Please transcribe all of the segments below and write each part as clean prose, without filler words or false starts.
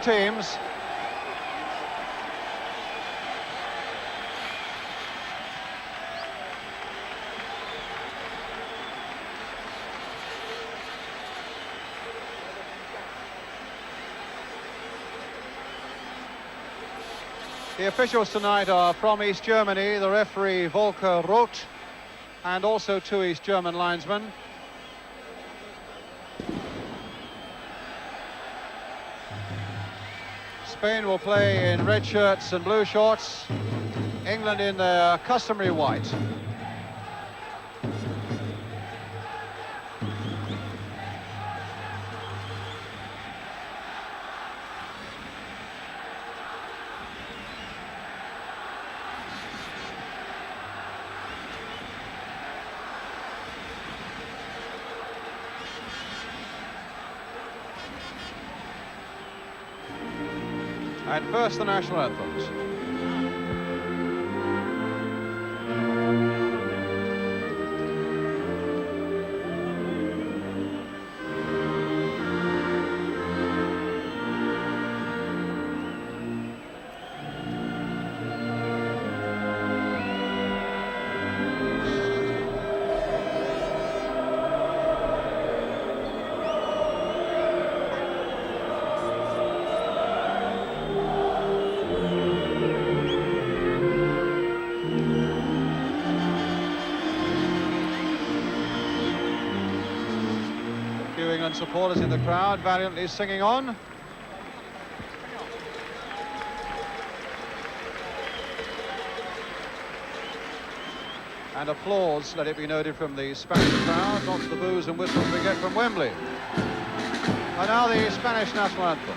teams. The officials tonight are from East Germany, the referee Volker Roth, and also two East German linesmen. Spain will play in red shirts and blue shorts, England in their customary white. And first, the national anthems. England supporters in the crowd valiantly singing on. And applause, let it be noted, from the Spanish crowd, not the boos and whistles we get from Wembley. And now the Spanish national anthem.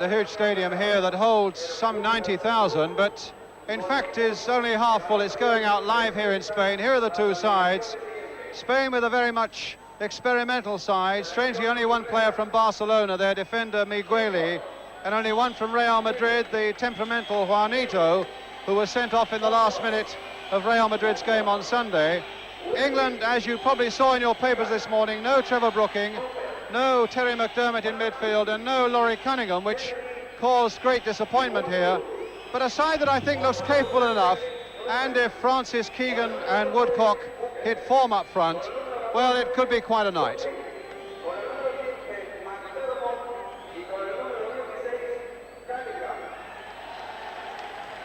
The huge stadium here that holds some 90,000, but in fact is only half full. It's going out live here in Spain. Here are the two sides. Spain with a very much experimental side. Strangely, only one player from Barcelona, their defender Migueli, and only one from Real Madrid, the temperamental Juanito, who was sent off in the last minute of Real Madrid's game on Sunday. England, as you probably saw in your papers this morning, no Trevor Brooking, no Terry McDermott in midfield, and no Laurie Cunningham, which caused great disappointment here. But a side that I think looks capable enough, and if Francis Keegan and Woodcock hit form up front, well, it could be quite a night.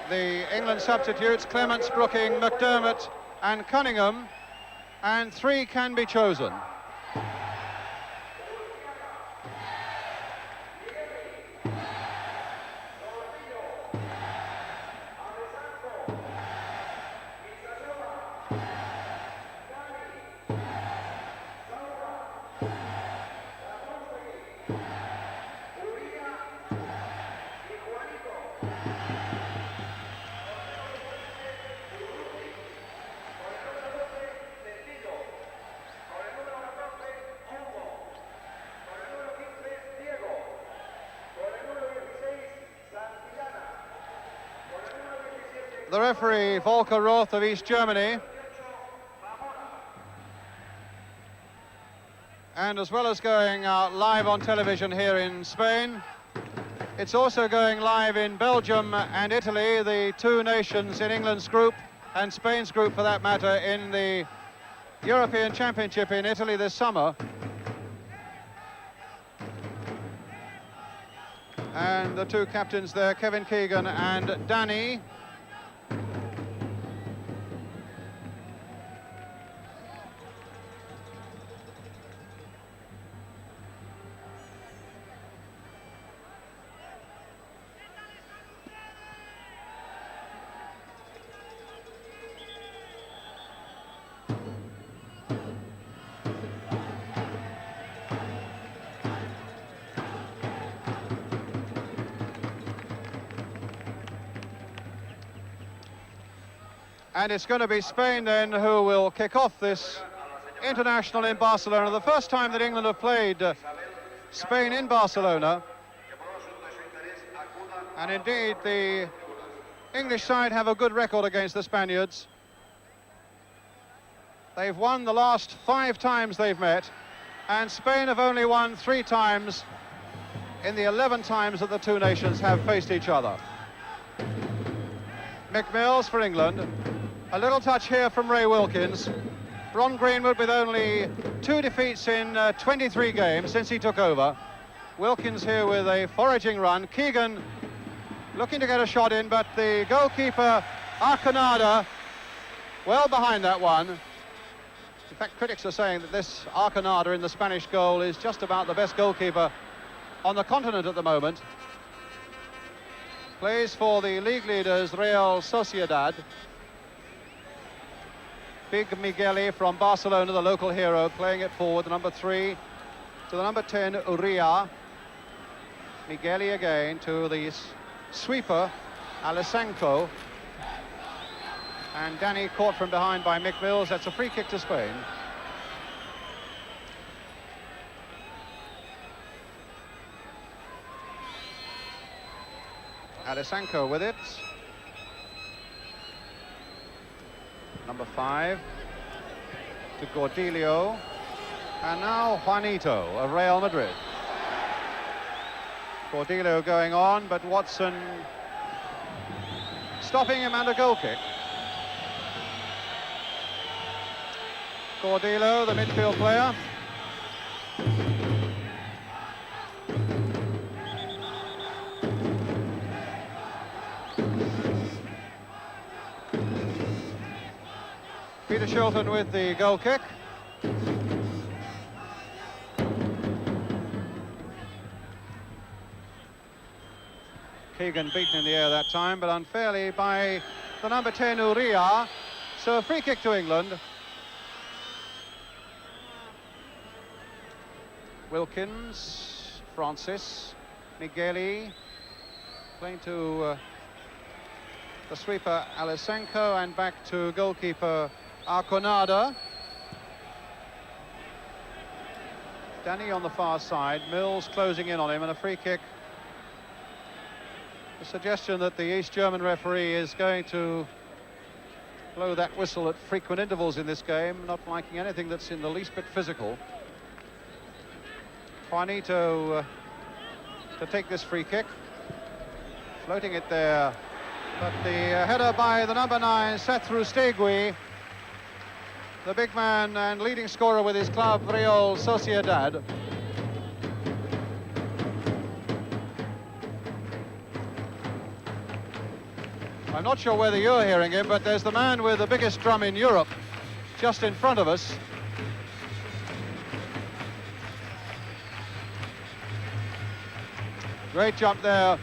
The England substitutes: Clements, Brooking, McDermott and Cunningham, and three can be chosen. The referee, Volker Roth of East Germany. And as well as going live on television here in Spain, it's also going live in Belgium and Italy, the two nations in England's group, and Spain's group for that matter, in the European Championship in Italy this summer. And the two captains there, Kevin Keegan and Danny. And it's going to be Spain then who will kick off this international in Barcelona. The first time that England have played Spain in Barcelona. And indeed, the English side have a good record against the Spaniards. They've won the last 5 times they've met, and Spain have only won 3 times in the 11 times that the two nations have faced each other. Mick Mills for England. A little touch here from Ray Wilkins. Ron Greenwood with only 2 defeats in 23 games since he took over. Wilkins here with a foraging run. Keegan looking to get a shot in, but the goalkeeper, Arconada, well behind that one. In fact, critics are saying that this Arconada in the Spanish goal is just about the best goalkeeper on the continent at the moment. Plays for the league leaders, Real Sociedad. Big Migueli from Barcelona, the local hero, playing it forward, the number 3 to the number 10, Uria. Migueli again to the sweeper, Alessanco. And Danny caught from behind by Mick Mills. That's a free kick to Spain. Alessanco with it. Number 5 to Gordillo, and now Juanito of Real Madrid. Gordillo going on, but Watson stopping him, and a goal kick. Gordillo, the midfield player. Peter Shilton with the goal kick. Keegan beaten in the air that time, but unfairly by the number 10, Uria. So a free kick to England. Wilkins, Francis, Migueli, playing to the sweeper Alessanco, and back to goalkeeper Arconada. Danny on the far side, Mills closing in on him, and a free kick. A suggestion that the East German referee is going to blow that whistle at frequent intervals in this game, not liking anything that's in the least bit physical. Juanito to take this free kick, floating it there, but the header by the number 9, Seth Rustegui, the big man and leading scorer with his club, Real Sociedad. I'm not sure whether you're hearing him, but there's the man with the biggest drum in Europe just in front of us. Great jump there.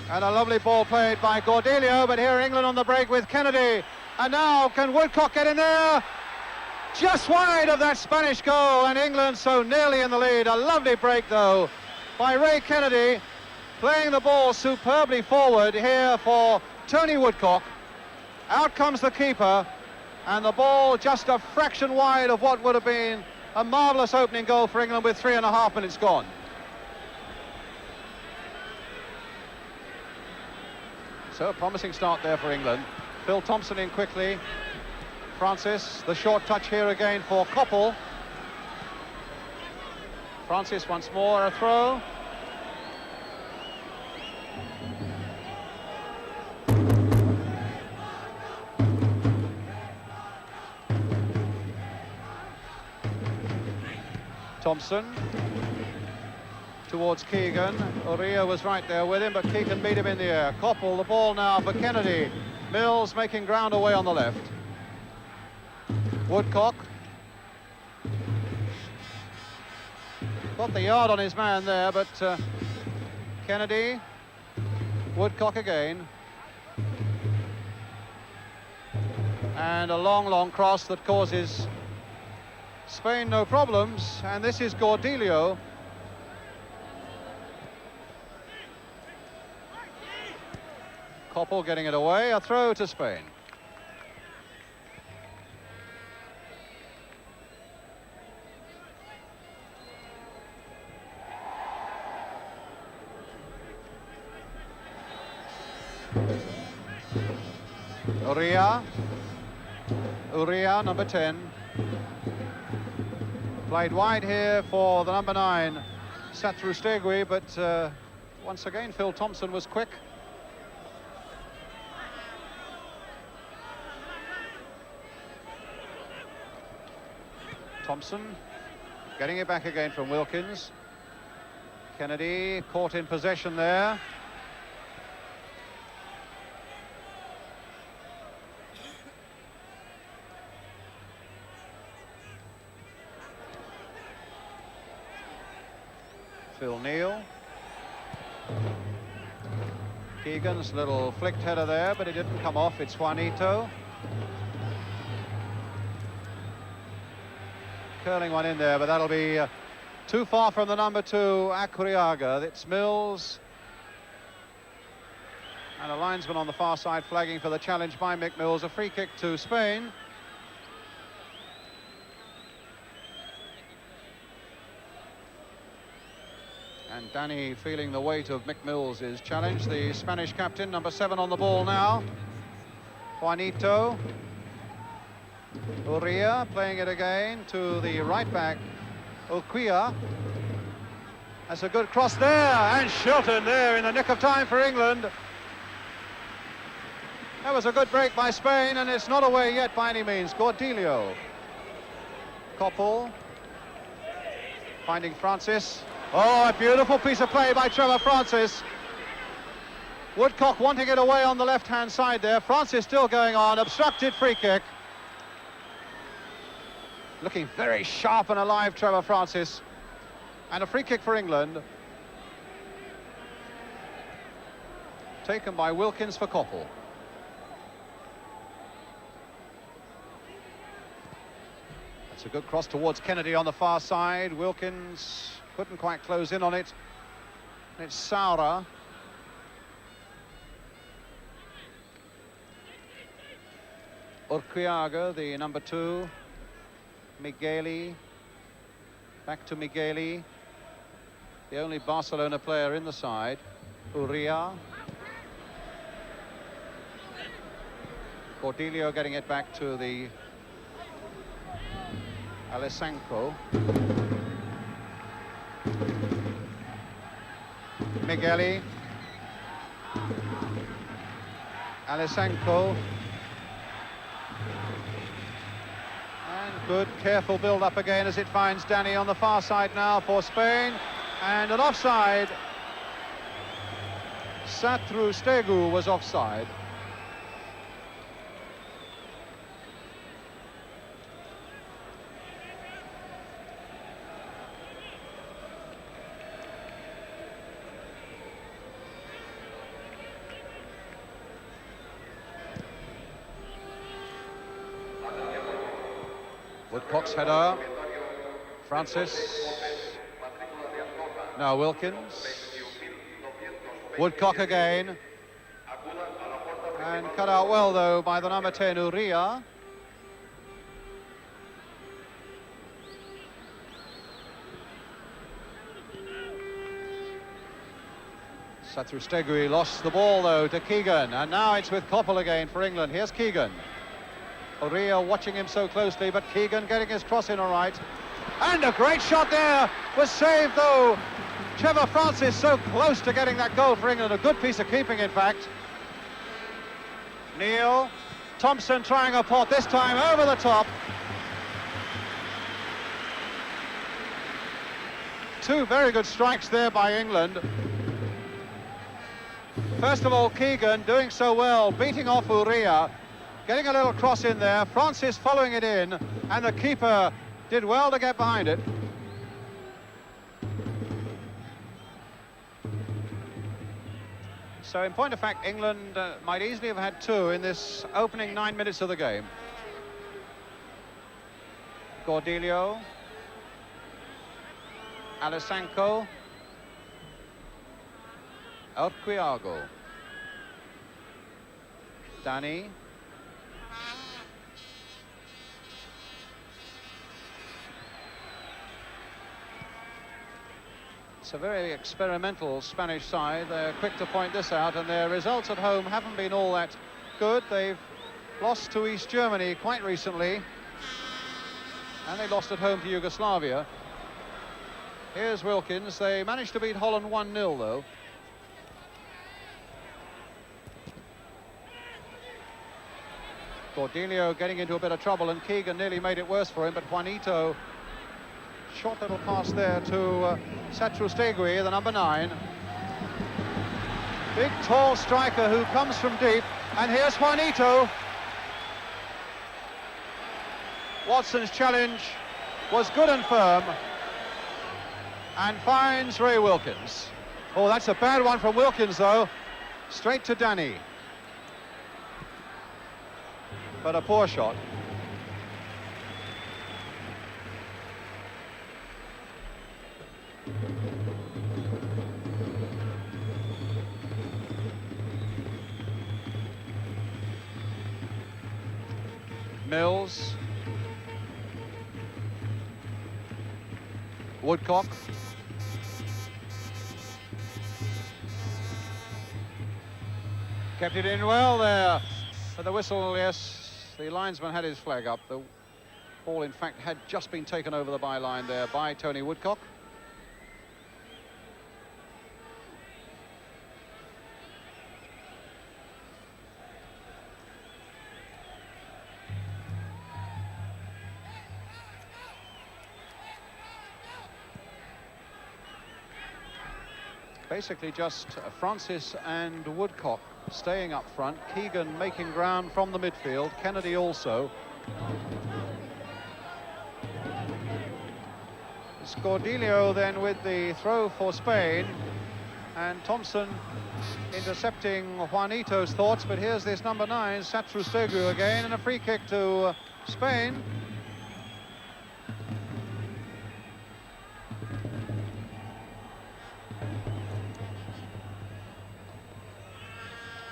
And a lovely ball played by Gordillo, but here England on the break with Kennedy. And now, can Woodcock get in there? Just wide of that Spanish goal, and England so nearly in the lead. A lovely break, though, by Ray Kennedy, playing the ball superbly forward here for Tony Woodcock. Out comes the keeper, and the ball just a fraction wide of what would have been a marvellous opening goal for England with 3.5 minutes gone. So a promising start there for England. Phil Thompson in quickly. Francis, the short touch here again for Koppel. Francis once more, a throw. Thompson. towards Keegan. Uria was right there with him, but Keegan beat him in the air. Koppel, the ball now for Kennedy. Mills making ground away on the left. Woodcock. Got the yard on his man there, but Kennedy. Woodcock again. And a long cross that causes Spain no problems, and this is Gordillo. Koppel getting it away, a throw to Spain. Uria, number 10. Played wide here for the number 9, Satrustegui, but once again Phil Thompson was quick. Thompson getting it back again from Wilkins. Kennedy caught in possession there. Phil Neal. Keegan's little flicked header there, but it didn't come off. It's Juanito. Curling one in there, but that'll be too far from the number 2, Acuriaga. It's Mills. And a linesman on the far side flagging for the challenge by Mick Mills. A free kick to Spain. And Danny feeling the weight of Mick Mills' challenge. The Spanish captain, number 7 on the ball now. Juanito. Uria playing it again to the right back, Uquia. That's a good cross there, and Shilton there in the nick of time for England. That was a good break by Spain, and it's not away yet by any means. Gordillo. Koppel. Finding Francis. Oh, a beautiful piece of play by Trevor Francis. Woodcock wanting it away on the left-hand side there. Francis still going on, obstructed free kick. Looking very sharp and alive, Trevor Francis. And a free kick for England. Taken by Wilkins for Koppel. That's a good cross towards Kennedy on the far side. Wilkins couldn't quite close in on it. It's Saura. Urquiaga, the number 2. Migueli. Back to Migueli. The only Barcelona player in the side. Uria. Gordillo getting it back to the Alessanco. Migueli. Alessanco. And good, careful build-up again as it finds Danny on the far side now for Spain. And an offside. Satrustegui was offside. Woodcock's header. Francis. Now Wilkins. Woodcock again. And cut out well, though, by the number 10, Uria. Satrustegui lost the ball, though, to Keegan. And now it's with Koppel again for England. Here's Keegan. Uria watching him so closely, but Keegan getting his cross in all right. And a great shot there, was saved though. Trevor Francis so close to getting that goal for England. A good piece of keeping, in fact. Neal. Thompson trying a pot, this time over the top. Two very good strikes there by England. First of all, Keegan doing so well, beating off Uria, getting a little cross in there, Francis following it in, and the keeper did well to get behind it. So in point of fact, England might easily have had two in this opening 9 minutes of the game. Cordelio, Alessanco, Elquiago, Dani, it's a very experimental Spanish side. They're quick to point this out, and their results at home haven't been all that good. They've lost to East Germany quite recently, and they lost at home to Yugoslavia. Here's Wilkins. They managed to beat Holland 1-0 though. Cordelio getting into a bit of trouble, and Keegan nearly made it worse for him, but Juanito, short little pass there to Satrustegui, the number 9. Big tall striker who comes from deep, and here's Juanito. Watson's challenge was good and firm, and finds Ray Wilkins. Oh, that's a bad one from Wilkins though. Straight to Dani. But a poor shot. Mills. Woodcock. Kept it in well there. For the whistle, yes, the linesman had his flag up. The ball, in fact, had just been taken over the byline there by Tony Woodcock. Basically just Francis and Woodcock staying up front, Keegan making ground from the midfield, Kennedy also. Cordelio then with the throw for Spain, and Thompson intercepting Juanito's thoughts, but here's this number 9, Satrustegui again, and a free kick to Spain.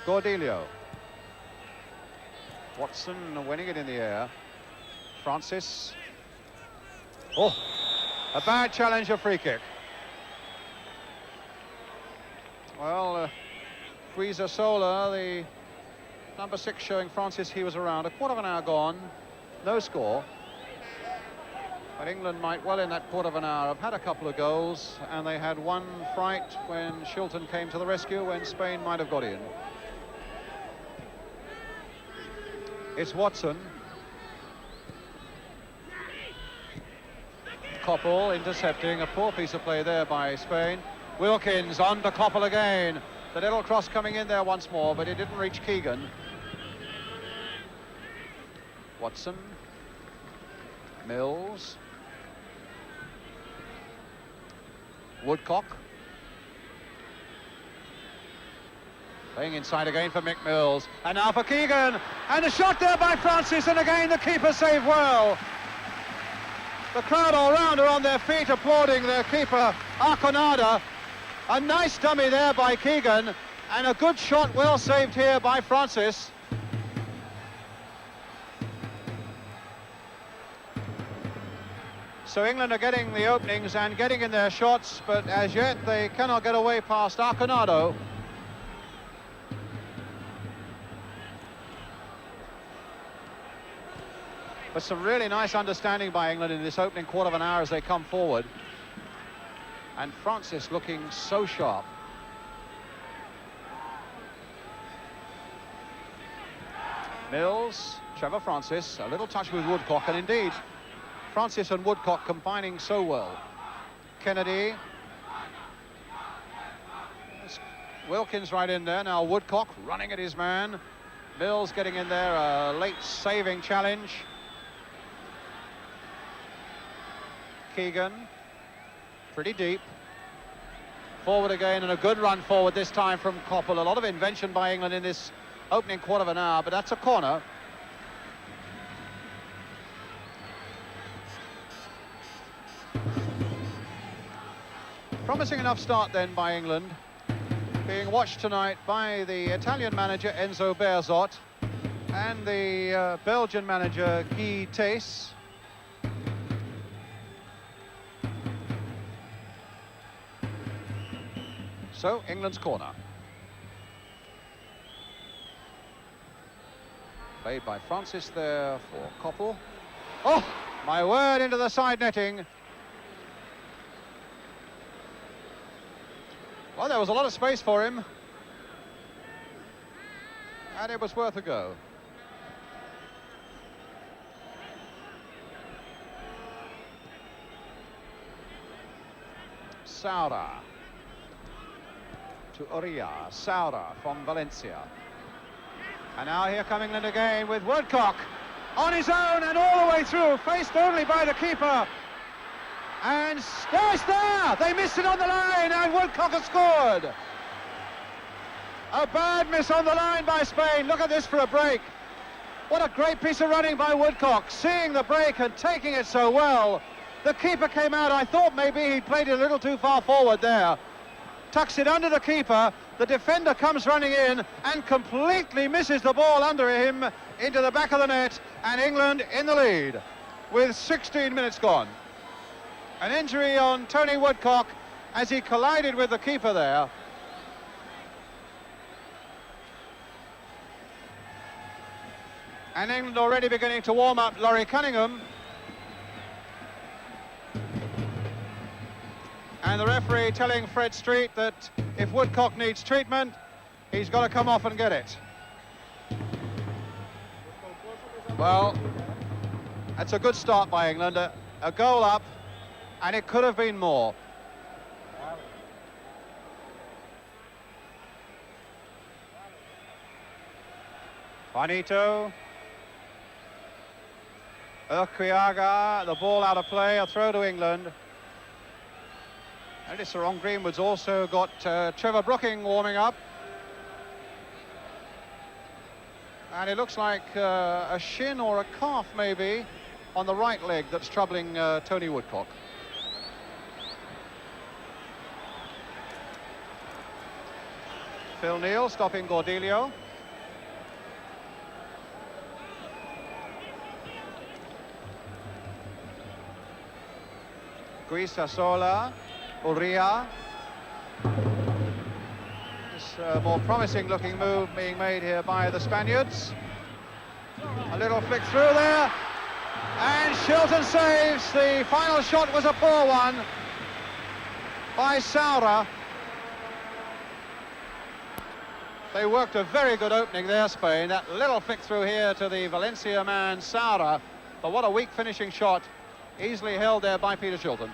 Cordelio. Watson winning it in the air. Francis. Oh, a bad challenge, a free kick. Well, Guizasola, the number 6, showing Francis he was around. A quarter of an hour gone, no score. But England might well in that quarter of an hour have had a couple of goals, and they had one fright when Shilton came to the rescue, when Spain might have got in. It's Watson. Koppel intercepting, a poor piece of play there by Spain. Wilkins on to Koppel again. The little cross coming in there once more, but it didn't reach Keegan. Watson. Mills. Woodcock. Playing inside again for Mick Mills. And now for Keegan. And a shot there by Francis, and again the keeper saved well. The crowd all round are on their feet applauding their keeper, Arconada. A nice dummy there by Keegan, and a good shot well saved here by Francis. So England are getting the openings and getting in their shots, but as yet they cannot get away past Arconado. But some really nice understanding by England in this opening quarter of an hour as they come forward. And Francis looking so sharp. Mills, Trevor Francis, a little touch with Woodcock, and indeed, Francis and Woodcock combining so well. Kennedy. Wilkins right in there. Now Woodcock running at his man. Mills getting in there, a late saving challenge. Keegan, pretty deep. Forward again, and a good run forward this time from Koppel. A lot of invention by England in this opening quarter of an hour, but that's a corner. Promising enough start then by England, being watched tonight by the Italian manager Enzo Bearzot and the Belgian manager Guy Thys. So, England's corner. Played by Francis there for Koppel. Oh, my word, into the side netting. Well, there was a lot of space for him. And it was worth a go. Saura. To Uria. Saura from Valencia. And now here come England again with Woodcock on his own and all the way through, faced only by the keeper. And there's there! They missed it on the line, and Woodcock has scored. A bad miss on the line by Spain. Look at this for a break. What a great piece of running by Woodcock, seeing the break and taking it so well. The keeper came out. I thought maybe he played it a little too far forward there. Tucks it under the keeper. The defender comes running in and completely misses the ball under him into the back of the net, and England in the lead with 16 minutes gone. An injury on Tony Woodcock as he collided with the keeper there. And England already beginning to warm up. Laurie Cunningham. And the referee telling Fred Street that if Woodcock needs treatment, he's got to come off and get it. Well, that's a good start by England. A goal up. And it could have been more. Juanito. Urquiaga, the ball out of play, a throw to England. Notice Ron Greenwood's also got Trevor Brooking warming up. And it looks like a shin or a calf maybe on the right leg that's troubling Tony Woodcock. Phil Neal stopping Gordilio. Guisasola, Uria. This more promising looking move being made here by the Spaniards. A little flick through there. And Shilton saves. The final shot was a poor one by Saura. They worked a very good opening there, Spain. That little flick through here to the Valencia man, Saura. But what a weak finishing shot. Easily held there by Peter Shilton.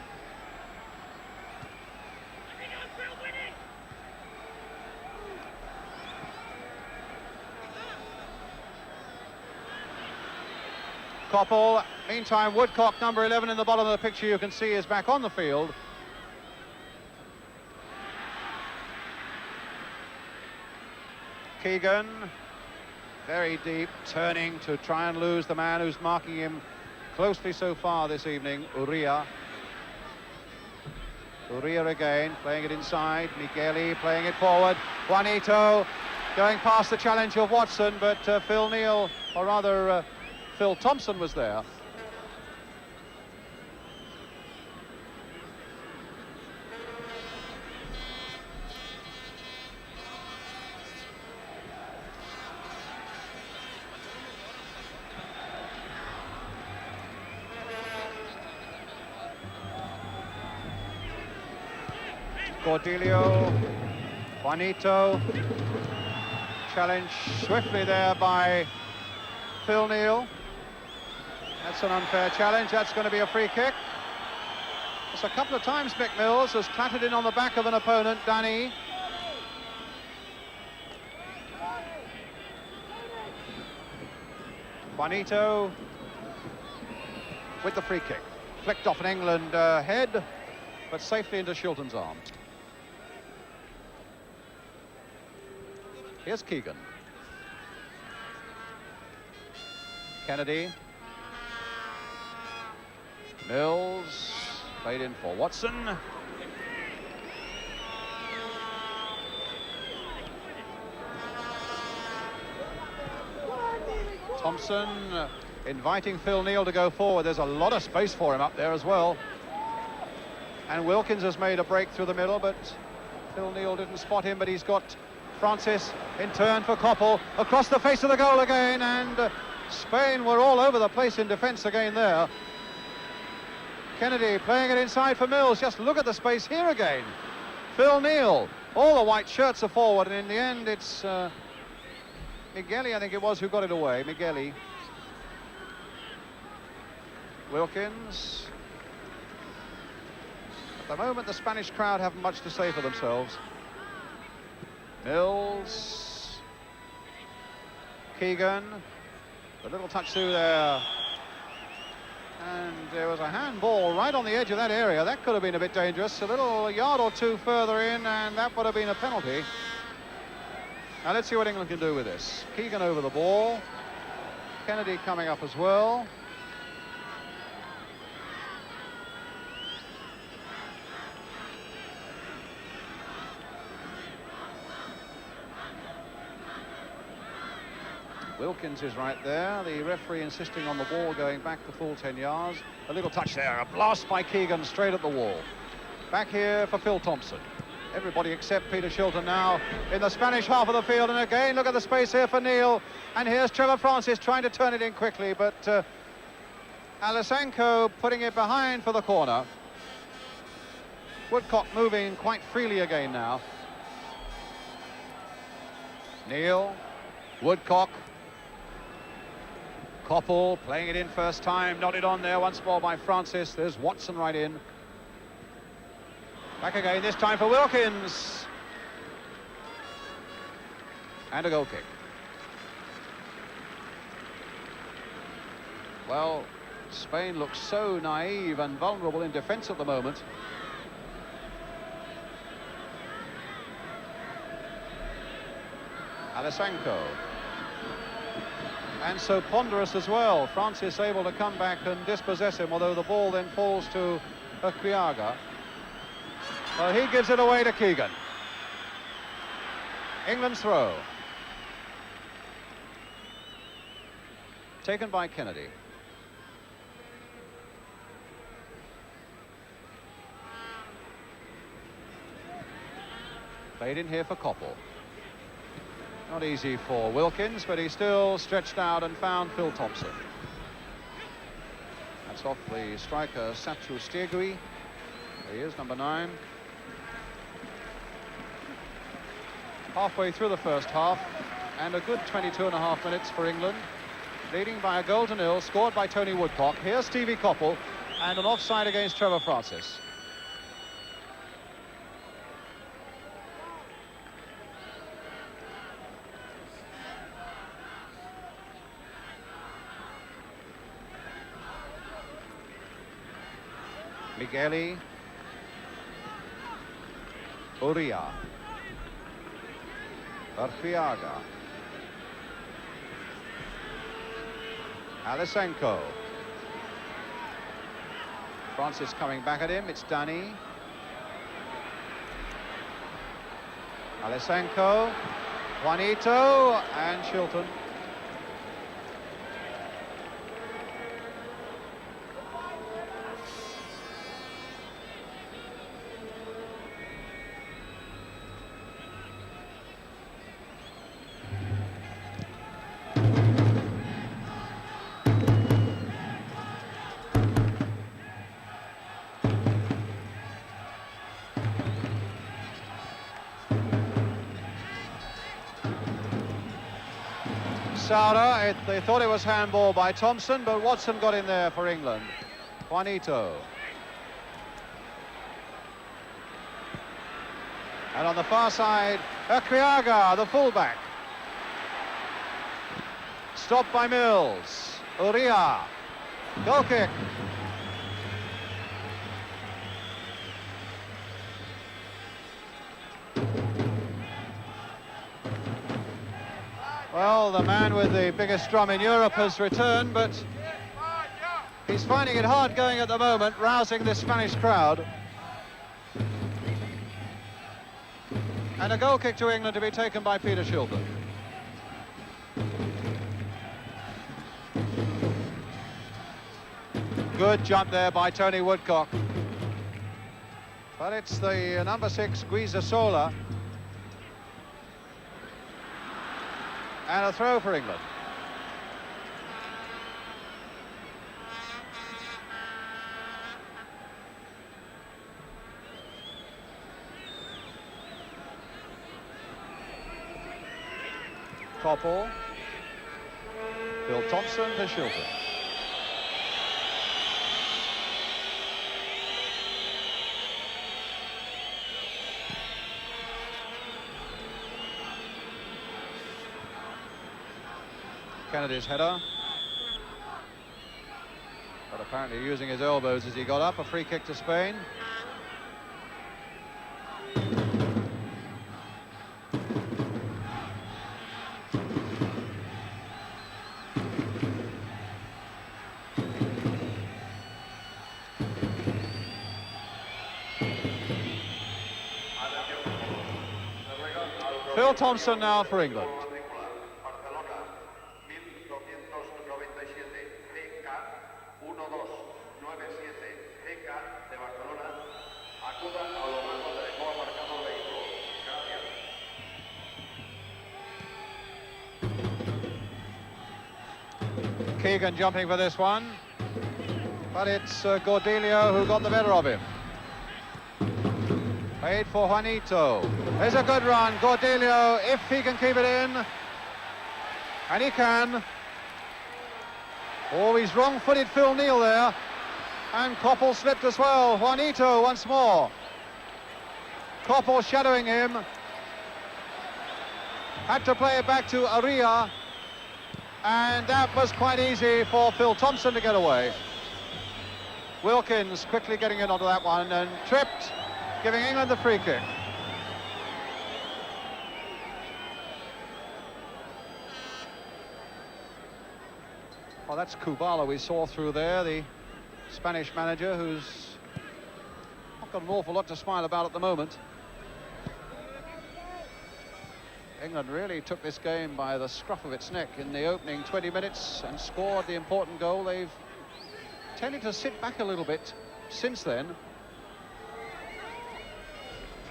Koppel. Meantime, Woodcock, number 11 in the bottom of the picture, you can see is back on the field. Keegan, very deep, turning to try and lose the man who's marking him closely so far this evening, Uria. Uria again, playing it inside. Micheli playing it forward. Juanito going past the challenge of Watson, but Phil Neal, or rather Phil Thompson was there. Gordilio, Juanito, challenged swiftly there by Phil Neal. That's an unfair challenge. That's going to be a free kick. a couple of times Mick Mills has clattered in on the back of an opponent, Danny. Juanito with the free kick. Flicked off an England head, but safely into Shilton's arm. Here's Keegan. Kennedy. Mills. Played in for Watson. Thompson inviting Phil Neal to go forward. There's a lot of space for him up there as well. And Wilkins has made a break through the middle, but Phil Neal didn't spot him, but he's got Francis in turn for Koppel. Across the face of the goal again, and Spain were all over the place in defence again there. Kennedy playing it inside for Mills. Just look at the space here again. Phil Neal. All the white shirts are forward, and in the end it's Migueli, I think it was, who got it away. Migueli. Wilkins. At the moment, the Spanish crowd haven't much to say for themselves. Mills. Keegan. A little touch through there. And there was a handball right on the edge of that area. That could have been a bit dangerous. A little yard or two further in, and that would have been a penalty. Now let's see what England can do with this. Keegan over the ball. Kennedy coming up as well. Wilkins is right there. The referee insisting on the ball going back the full 10 yards. A little touch there. A blast by Keegan straight at the wall. Back here for Phil Thompson. Everybody except Peter Shilton now in the Spanish half of the field. And again, look at the space here for Neal. And here's Trevor Francis trying to turn it in quickly, but Alisanko putting it behind for the corner. Woodcock moving quite freely again now. Neal, Woodcock. Koppel playing it in first time, nodded on there once more by Francis. There's Watson right in. Back again, this time for Wilkins. And a goal kick. Well, Spain looks so naive and vulnerable in defence at the moment. Alisanko. And so ponderous as well. Francis able to come back and dispossess him, although the ball then falls to Quiaga. Well, he gives it away to Keegan. England's throw. Taken by Kennedy. Played in here for Koppel. Not easy for Wilkins, but he still stretched out and found Phil Thompson. That's off the striker, Satru Stiegui. There he is, number 9. Halfway through the first half, and a good 22.5 minutes for England. Leading by a goal to nil, scored by Tony Woodcock. Here's Stevie Koppel, and an offside against Trevor Francis. Migueli. Uria. Quiaga. Alisanko. Francis coming back at him. It's Danny. Alisanko. Juanito and Shilton. Sauer, they thought it was handball by Thompson, but Watson got in there for England. Juanito. And on the far side, Kriaga, the fullback. Stopped by Mills. Uria. Goal kick. Well, the man with the biggest drum in Europe has returned, but he's finding it hard going at the moment, rousing this Spanish crowd. And a goal kick to England to be taken by Peter Shilton. Good jump there by Tony Woodcock. But it's the number 6, Guizasola. And a throw for England. Koppel. Phil Thompson to Shilton. Kennedy's header. But apparently using his elbows as he got up. A free kick to Spain. Phil Thompson now for England. Keegan jumping for this one, but it's Cordelia who got the better of him. Paid for Juanito. There's a good run, Cordelia, if he can keep it in. And he can. Oh, he's wrong-footed Phil Neal there. And Koppel slipped as well. Juanito once more. Koppel shadowing him. Had to play it back to Aria. And that was quite easy for Phil Thompson to get away. Wilkins quickly getting in onto that one and tripped, giving England the free kick. Well, that's Kubala we saw through there, the Spanish manager, who's not got an awful lot to smile about at the moment. England really took this game by the scruff of its neck in the opening 20 minutes and scored the important goal. They've tended to sit back a little bit since then.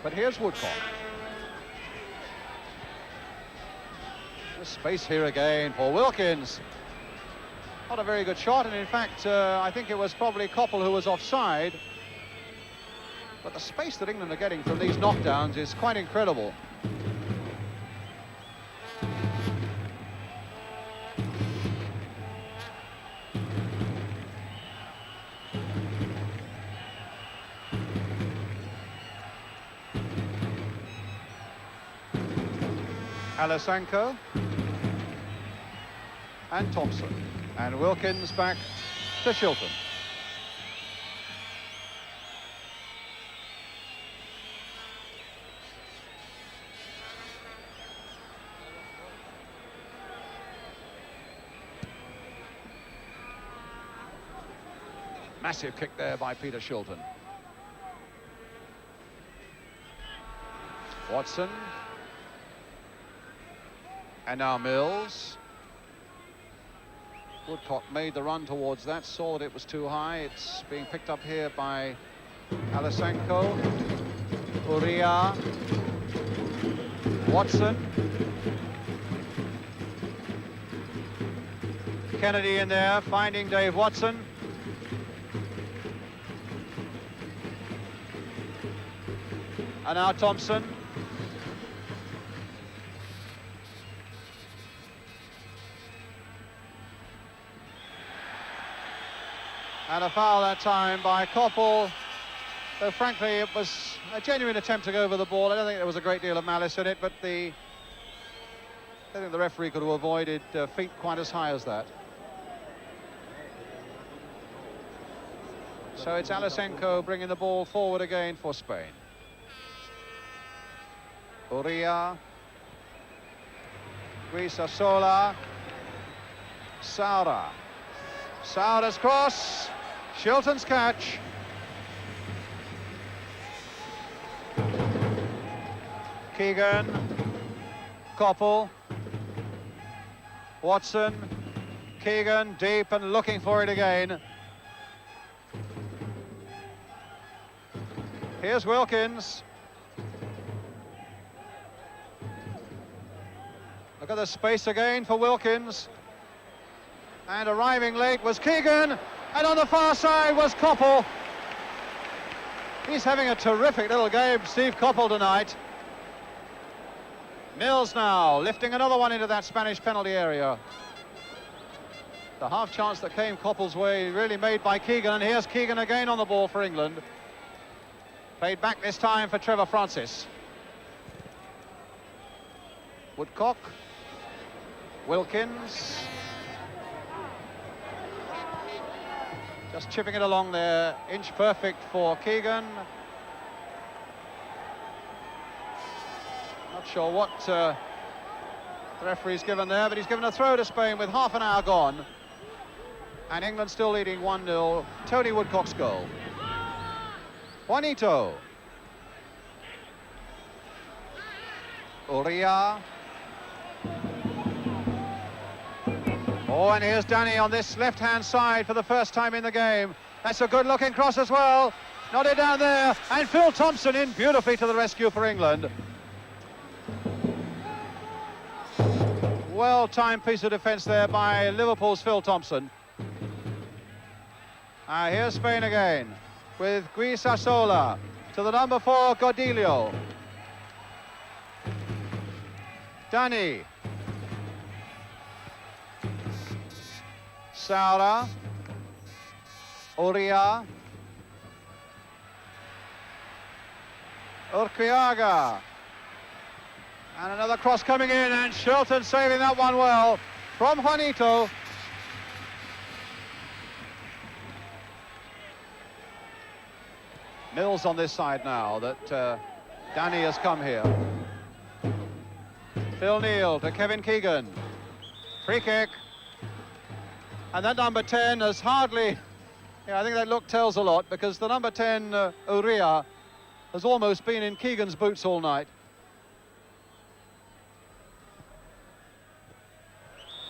But here's Woodcock. There's space here again for Wilkins. Not a very good shot, and in fact, I think it was probably Koppel who was offside. But the space that England are getting from these knockdowns is quite incredible. Alasanko and Thompson, and Wilkins back to Shilton. Massive kick there by Peter Shilton. Watson. And now Mills. Woodcock made the run towards that, saw that it was too high. It's being picked up here by Alasanko. Uria. Watson. Kennedy in there, finding Dave Watson. And now Thompson. And a foul that time by Koppel, though frankly it was A genuine attempt to go over the ball. I don't think there was a great deal of malice in it, but I don't think the referee could have avoided feet quite as high as that. So it's Alisenko bringing the ball forward again for Spain. Uria. Guisasola. Saura. Saura's cross. Shilton's catch. Keegan. Koppel. Watson. Keegan deep and looking for it again. Here's Wilkins. Look at the space again for Wilkins. And arriving late was Keegan. And on the far side was Koppel. He's having a terrific little game, Steve Koppel, tonight. Mills now lifting another one into that Spanish penalty area. The half chance that came Koppel's way really made by Keegan. And here's Keegan again on the ball for England. Played back this time for Trevor Francis. Woodcock. Wilkins. Just chipping it along there. Inch perfect for Keegan. Not sure what the referee's given there, but he's given a throw to Spain with half an hour gone. And England still leading 1-0. Tony Woodcock's goal. Juanito. Uria. Oh, and here's Danny on this left-hand side for the first time in the game. That's a good-looking cross as well. Nodded down there, and Phil Thompson in beautifully to the rescue for England. Well-timed piece of defence there by Liverpool's Phil Thompson. Here's Spain again with Guisasola to the number 4, Godilio. Danny. Saura. Uria. Urquiaga. And another cross coming in, and Shilton saving that one well from Juanito. Mills on this side now that Danny has come here. Phil Neal to Kevin Keegan. Free kick. And that number 10 has hardly... Yeah, I think that look tells a lot, because the number 10, Uria, has almost been in Keegan's boots all night.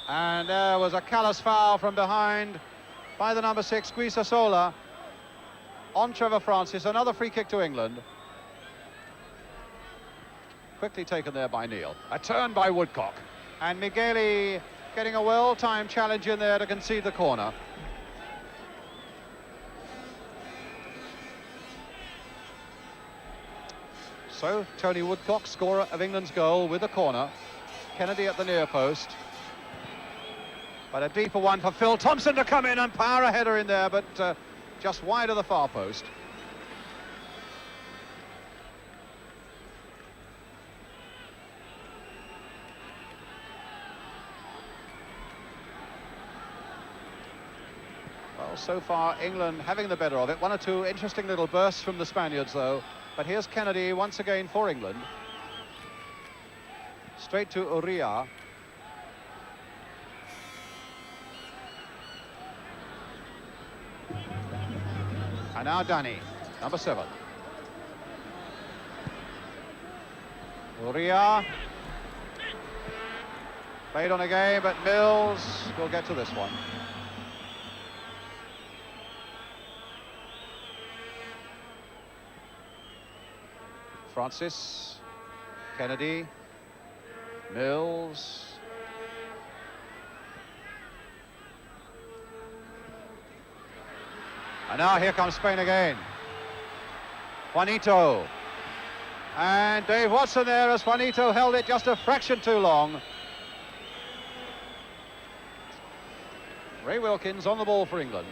And there was a callous foul from behind by the number 6, Guisasola, on Trevor Francis. Another free kick to England. Quickly taken there by Neal. A turn by Woodcock. And Migueli getting a well-timed challenge in there to concede the corner. So, Tony Woodcock, scorer of England's goal, with the corner. Kennedy at the near post. But a deeper one for Phil Thompson to come in and power a header in there, but just wide of the far post. Well, so far, England having the better of it. One or two interesting little bursts from the Spaniards, though. But here's Kennedy once again for England. Straight to Uria. And now Danny, number 7. Uria. Played on again, but Mills will get to this one. Francis, Kennedy, Mills. And now here comes Spain again. Juanito. And Dave Watson there as Juanito held it just a fraction too long. Ray Wilkins on the ball for England.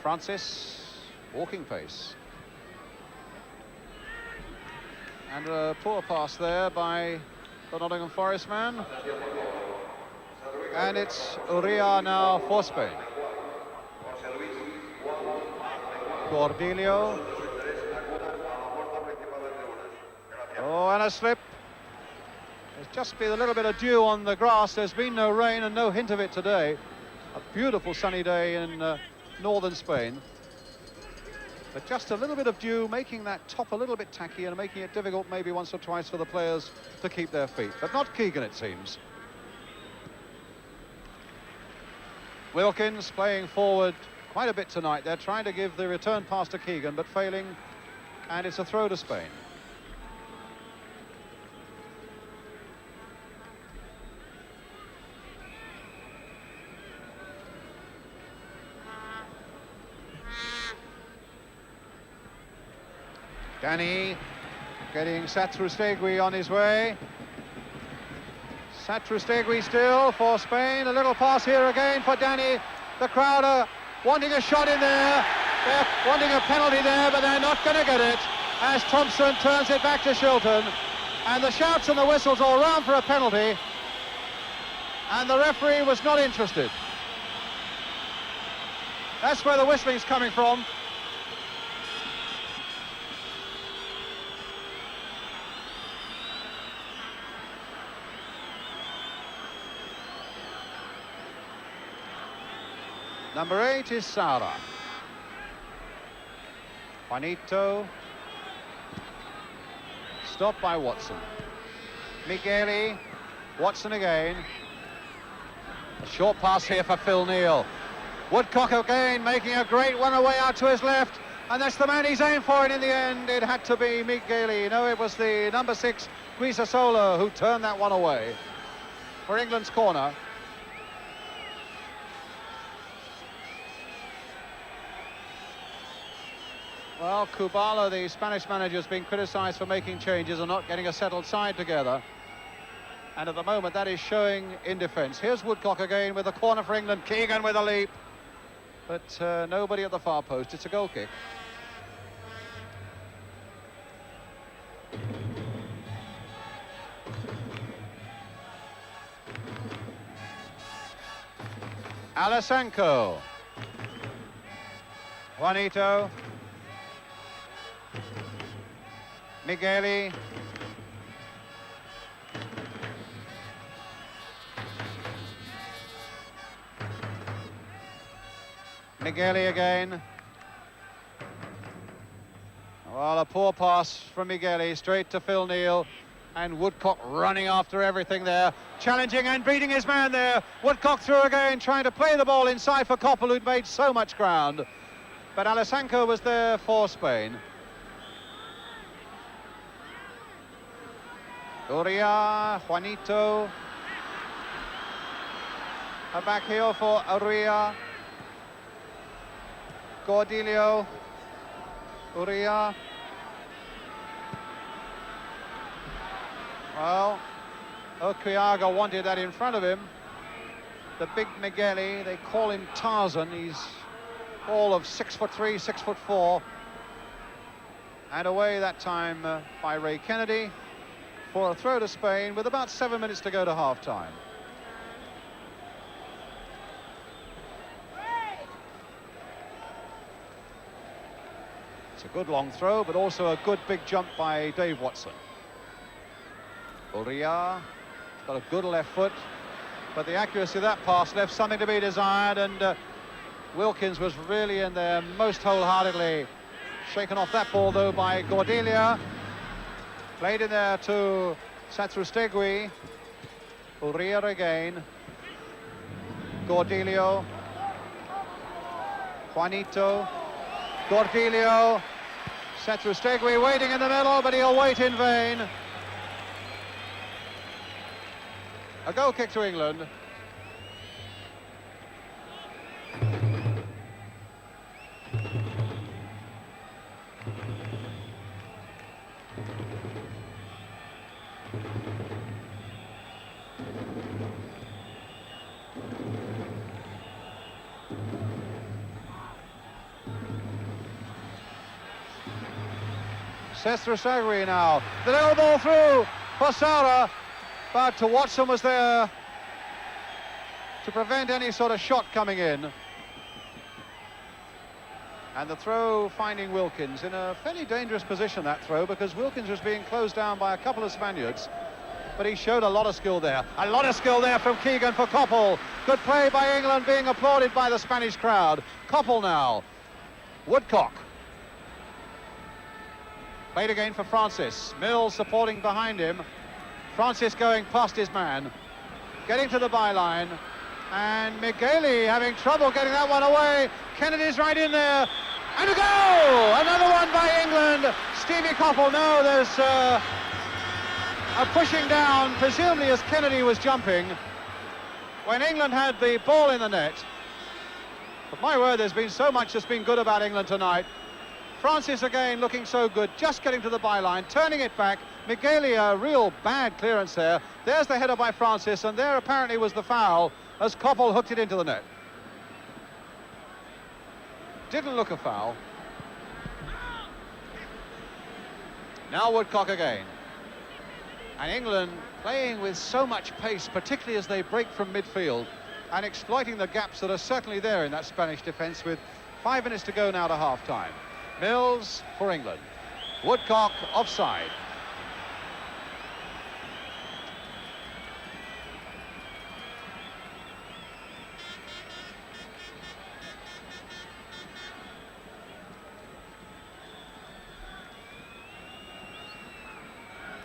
Francis, walking pace. And a poor pass there by the Nottingham Forest man. And it's Uria now for Spain. Cordelio. Oh, and a slip. There's just been a little bit of dew on the grass. There's been no rain and no hint of it today. A beautiful sunny day in northern Spain. But just a little bit of dew, making that top a little bit tacky and making it difficult maybe once or twice for the players to keep their feet. But not Keegan, it seems. Wilkins playing forward quite a bit tonight. They're trying to give the return pass to Keegan, but failing. And it's a throw to Spain. Danny getting Satrustegui on his way. Satrustegui still for Spain. A little pass here again for Danny. The crowd are wanting a shot in there. They're wanting a penalty there, but they're not going to get it as Thompson turns it back to Shilton. And the shouts and the whistles all round for a penalty. And the referee was not interested. That's where the whistling's coming from. Number 8 is Sara. Juanito. Stopped by Watson. Migueli. Watson again. A short pass here for Phil Neal. Woodcock again making a great one away out to his left. And that's the man he's aimed for, and in the end it had to be Migueli. No, it was the number 6, Guisasola, who turned that one away for England's corner. Well, Kubala, the Spanish manager, has been criticised for making changes and not getting a settled side together. And at the moment, that is showing in defence. Here's Woodcock again with a corner for England. Keegan with a leap. But nobody at the far post. It's a goal kick. Alasanko. Juanito. Migueli. Migueli again. Well, a poor pass from Migueli straight to Phil Neal, and Woodcock running after everything there, challenging and beating his man there. Woodcock through again, trying to play the ball inside for Koppel, who'd made so much ground. But Alasanko was there for Spain. Uria, Juanito. A back heel for Uria. Cordelio. Uria. Well, Okiaga wanted that in front of him. The big Migueli, they call him Tarzan. He's all of 6'3", 6'4". And away that time by Ray Kennedy for a throw to Spain with about 7 minutes to go to half-time. It's a good long throw, but also a good big jump by Dave Watson. Uria got a good left foot, but the accuracy of that pass left something to be desired, and Wilkins was really in there most wholeheartedly. Shaken off that ball, though, by Cordelia. Played in there to Satrustegui. Uria again. Cordelio. Juanito. Cordelio. Satrustegui waiting in the middle, but he'll wait in vain. A goal kick to England. Sestre now. The little ball through for Saura, but Watson was there to prevent any sort of shot coming in. And the throw finding Wilkins in a fairly dangerous position, that throw, because Wilkins was being closed down by a couple of Spaniards. But he showed a lot of skill there. A lot of skill there from Keegan for Koppel. Good play by England, being applauded by the Spanish crowd. Koppel now. Woodcock. Played again for Francis. Mills supporting behind him. Francis going past his man. Getting to the byline. And Migueli having trouble getting that one away. Kennedy's right in there. And a goal! Another one by England. Stevie Koppel. No, there's a pushing down, presumably as Kennedy was jumping, when England had the ball in the net. But my word, there's been so much that's been good about England tonight. Francis again looking so good, just getting to the byline, turning it back. Migueli, a real bad clearance there. There's the header by Francis, and there apparently was the foul as Koppel hooked it into the net. Didn't look a foul. Now Woodcock again. And England playing with so much pace, particularly as they break from midfield and exploiting the gaps that are certainly there in that Spanish defence, with 5 minutes to go now to half-time. Mills for England. Woodcock offside.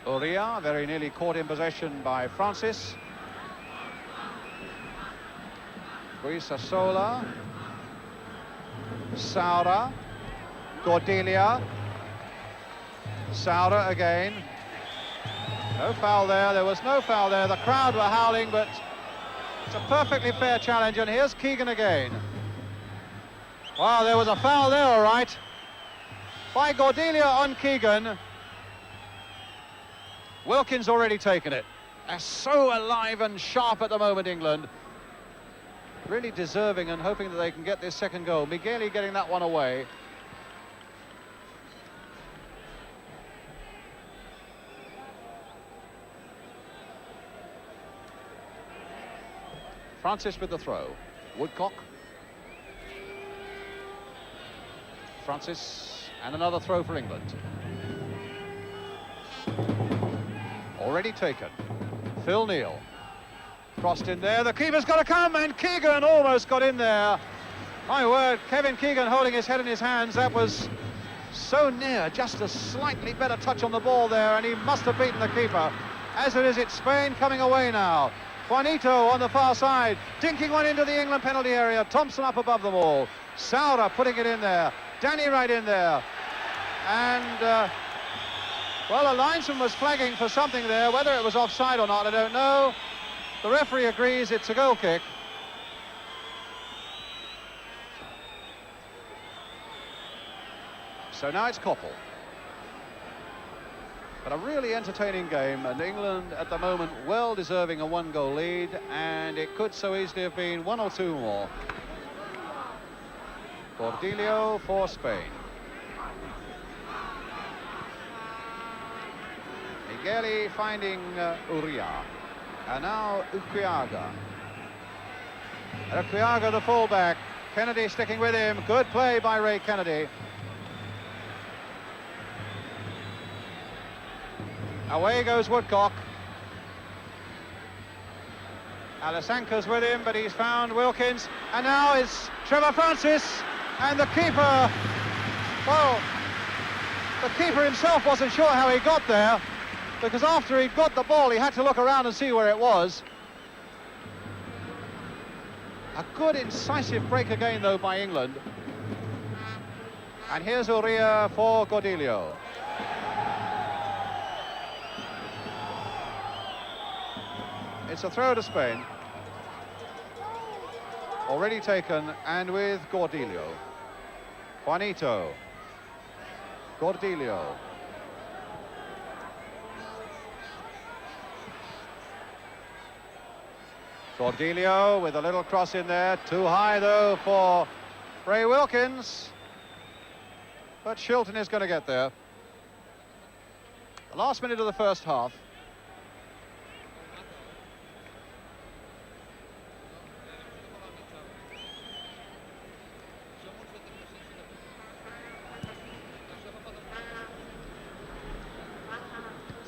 Uria very nearly caught in possession by Francis. Guisasola. Saura. Cordelia. Saura again. No foul there. There was no foul there. The crowd were howling, but it's a perfectly fair challenge. And here's Keegan again. Wow, there was a foul there, all right, by Cordelia on Keegan. Wilkins already taken it. They're so alive and sharp at the moment, England. Really deserving and hoping that they can get this second goal. Migueli getting that one away. Francis with the throw. Woodcock. Francis, and another throw for England. Already taken. Phil Neal. Crossed in there, the keeper's got to come, and Keegan almost got in there. My word, Kevin Keegan holding his head in his hands. That was so near, just a slightly better touch on the ball there, and he must have beaten the keeper. As it is, it's Spain coming away now. Juanito on the far side, dinking one into the England penalty area. Thompson up above them all. Saura putting it in there. Danny right in there. And well, the linesman was flagging for something there. Whether it was offside or not, I don't know. The referee agrees it's a goal kick. So now it's Koppel. But a really entertaining game, and England at the moment well deserving a 1-goal lead, and it could so easily have been 1 or 2 more. Cordelia for Spain. Migueli finding Uria. And now Uquiaga. Uquiaga, the fullback. Kennedy sticking with him. Good play by Ray Kennedy. Away goes Woodcock. Alasanka's with him, but he's found Wilkins. And now it's Trevor Francis. And the keeper, well, the keeper himself wasn't sure how he got there, because after he'd got the ball, he had to look around and see where it was. A good, incisive break again, though, by England. And here's Uria for Cordelia. It's a throw to Spain. Already taken, and with Cordelia. Juanito. Cordelia. Cordelia with a little cross in there. Too high, though, for Ray Wilkins. But Shilton is going to get there. The last minute of the first half.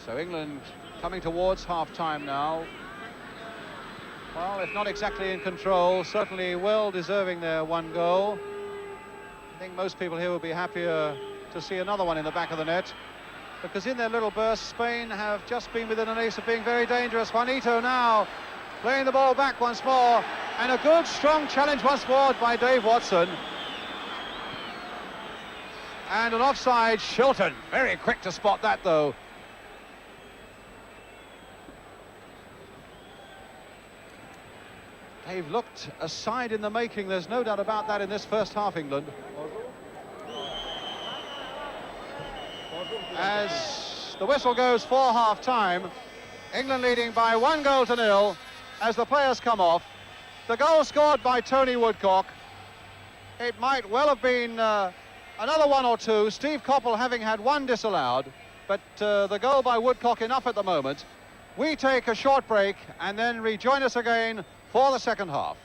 So England coming towards half-time now. Well, if not exactly in control, certainly well deserving their one goal. I think most people here will be happier to see another one in the back of the net, because in their little burst, Spain have just been within an ace of being very dangerous. Juanito now playing the ball back once more, and a good, strong challenge once more by Dave Watson. And an offside, Shilton. Very quick to spot that, though. They've looked a side in the making, there's no doubt about that in this first half, England. As the whistle goes for half-time, England leading by 1-0 as the players come off. The goal scored by Tony Woodcock. It might well have been another one or two, Steve Coppell having had one disallowed, but the goal by Woodcock enough at the moment. We take a short break and then rejoin us again for the second half.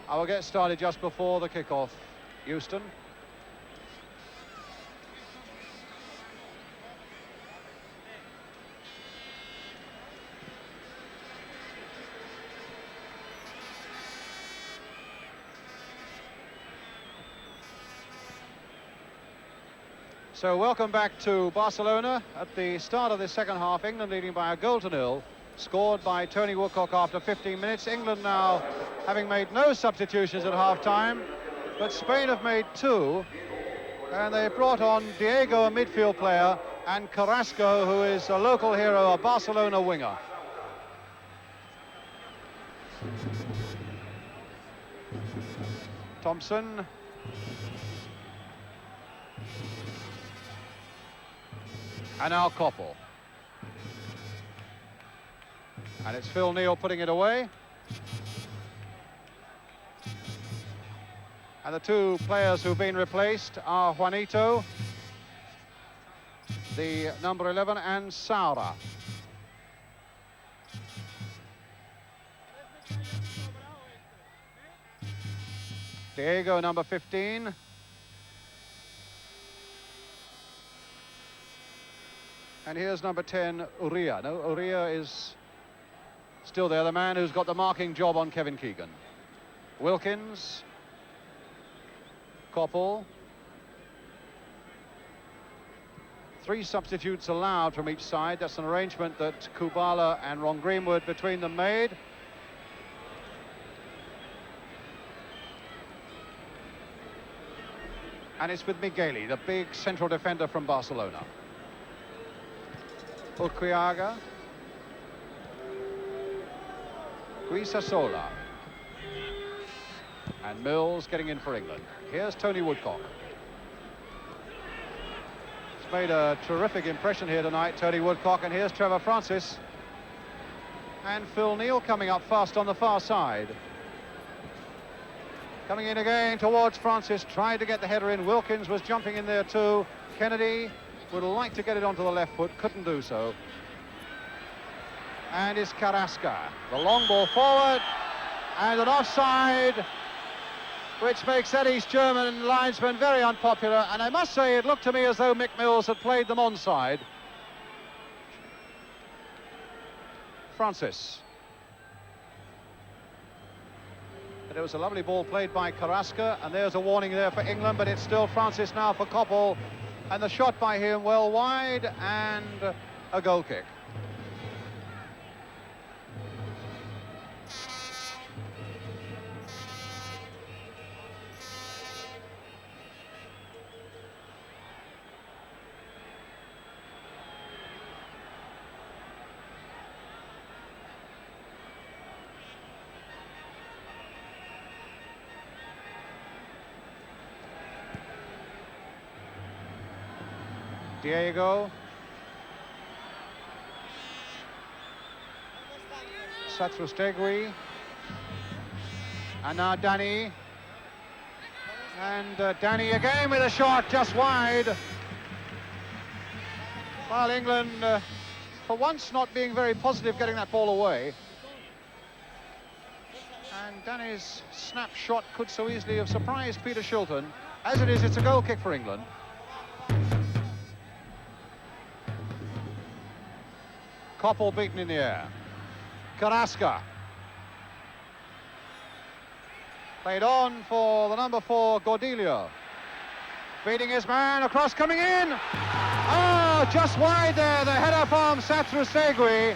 I will get started just before the kickoff. Houston. So welcome back to Barcelona. At the start of the second half, England leading by 1-0, scored by Tony Woodcock after 15 minutes. England now having made no substitutions at half-time, but Spain have made two, and they brought on Diego, a midfield player, and Carrasco, who is a local hero, a Barcelona winger. Thompson. And now Coppell. And it's Phil Neal putting it away. And the two players who've been replaced are Juanito, the number 11, and Saura. Diego, number 15. And here's number 10, Uria. No, Uria is still there, the man who's got the marking job on Kevin Keegan. Wilkins. Coppell. 3 substitutes allowed from each side. That's an arrangement that Kubala and Ron Greenwood between them made. And it's with Migueli, the big central defender from Barcelona. Urquiaga. Guisasola. And Mills getting in for England. Here's Tony Woodcock. He's made a terrific impression here tonight, Tony Woodcock, and here's Trevor Francis. And Phil Neal coming up fast on the far side. Coming in again towards Francis, tried to get the header in. Wilkins was jumping in there too. Kennedy would like to get it onto the left foot, couldn't do so. And it's Carrasco. The long ball forward, and an offside, which makes that East German linesman very unpopular. And I must say, it looked to me as though Mick Mills had played them onside. Francis. But it was a lovely ball played by Carrasco, and there's a warning there for England, but it's still Francis now for Koppel. And the shot by him well wide, and a goal kick. Diego. Satrustegui. And now Danny. And Danny again with a shot just wide. While England, for once, not being very positive getting that ball away. And Danny's snap shot could so easily have surprised Peter Shilton. As it is, it's a goal kick for England. Koppel beaten in the air. Carrasco. Played on for the number 4, Gordillo. Beating his man, across, coming in. Oh, just wide there, the header from Satrustegui.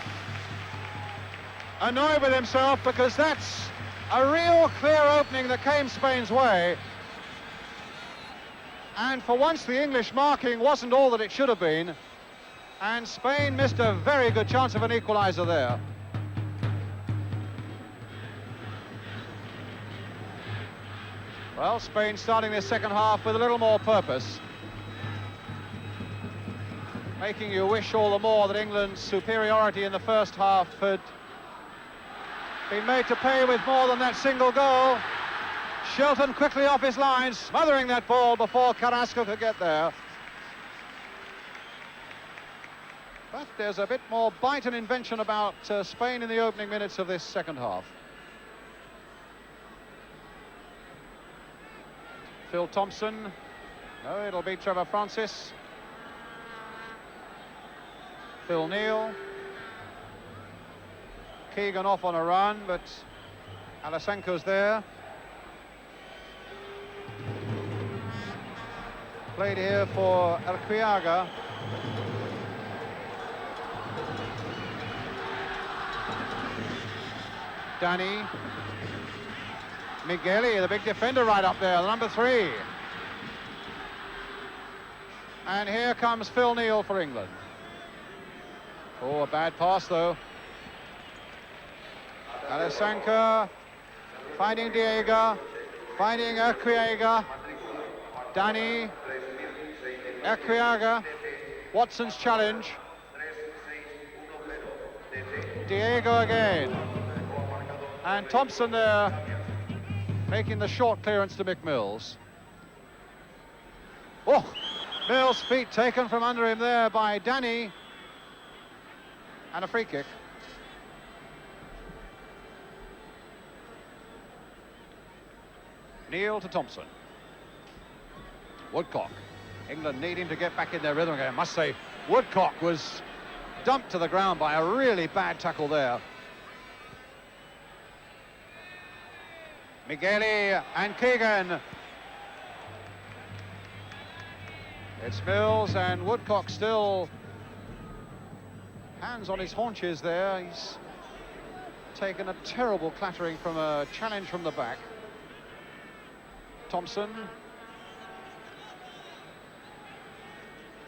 Annoyed with himself because that's a real clear opening that came Spain's way. And for once, the English marking wasn't all that it should have been. And Spain missed a very good chance of an equaliser there. Well, Spain starting this second half with a little more purpose. Making you wish all the more that England's superiority in the first half had been made to pay with more than that single goal. Shilton quickly off his line, smothering that ball before Carrasco could get there. But there's a bit more bite and invention about Spain in the opening minutes of this second half. Phil Thompson. No, it'll be Trevor Francis. Phil Neal. Keegan off on a run, but Alasenko's there. Played here for Arquiaga. Danny. Migueli, the big defender right up there, the number 3. And here comes Phil Neal for England. Oh, a bad pass though. Alasenko finding Diego, finding Arquiaga. Danny, Arquiaga, Watson's challenge. Diego again. And Thompson there, making the short clearance to Mick Mills. Oh, Mills' feet taken from under him there by Danny. And a free kick. Neal to Thompson. Woodcock. England needing to get back in their rhythm again. I must say, Woodcock was dumped to the ground by a really bad tackle there. Migueli and Keegan. It's Mills and Woodcock still hands on his haunches there. He's taken a terrible clattering from a challenge from the back. Thompson.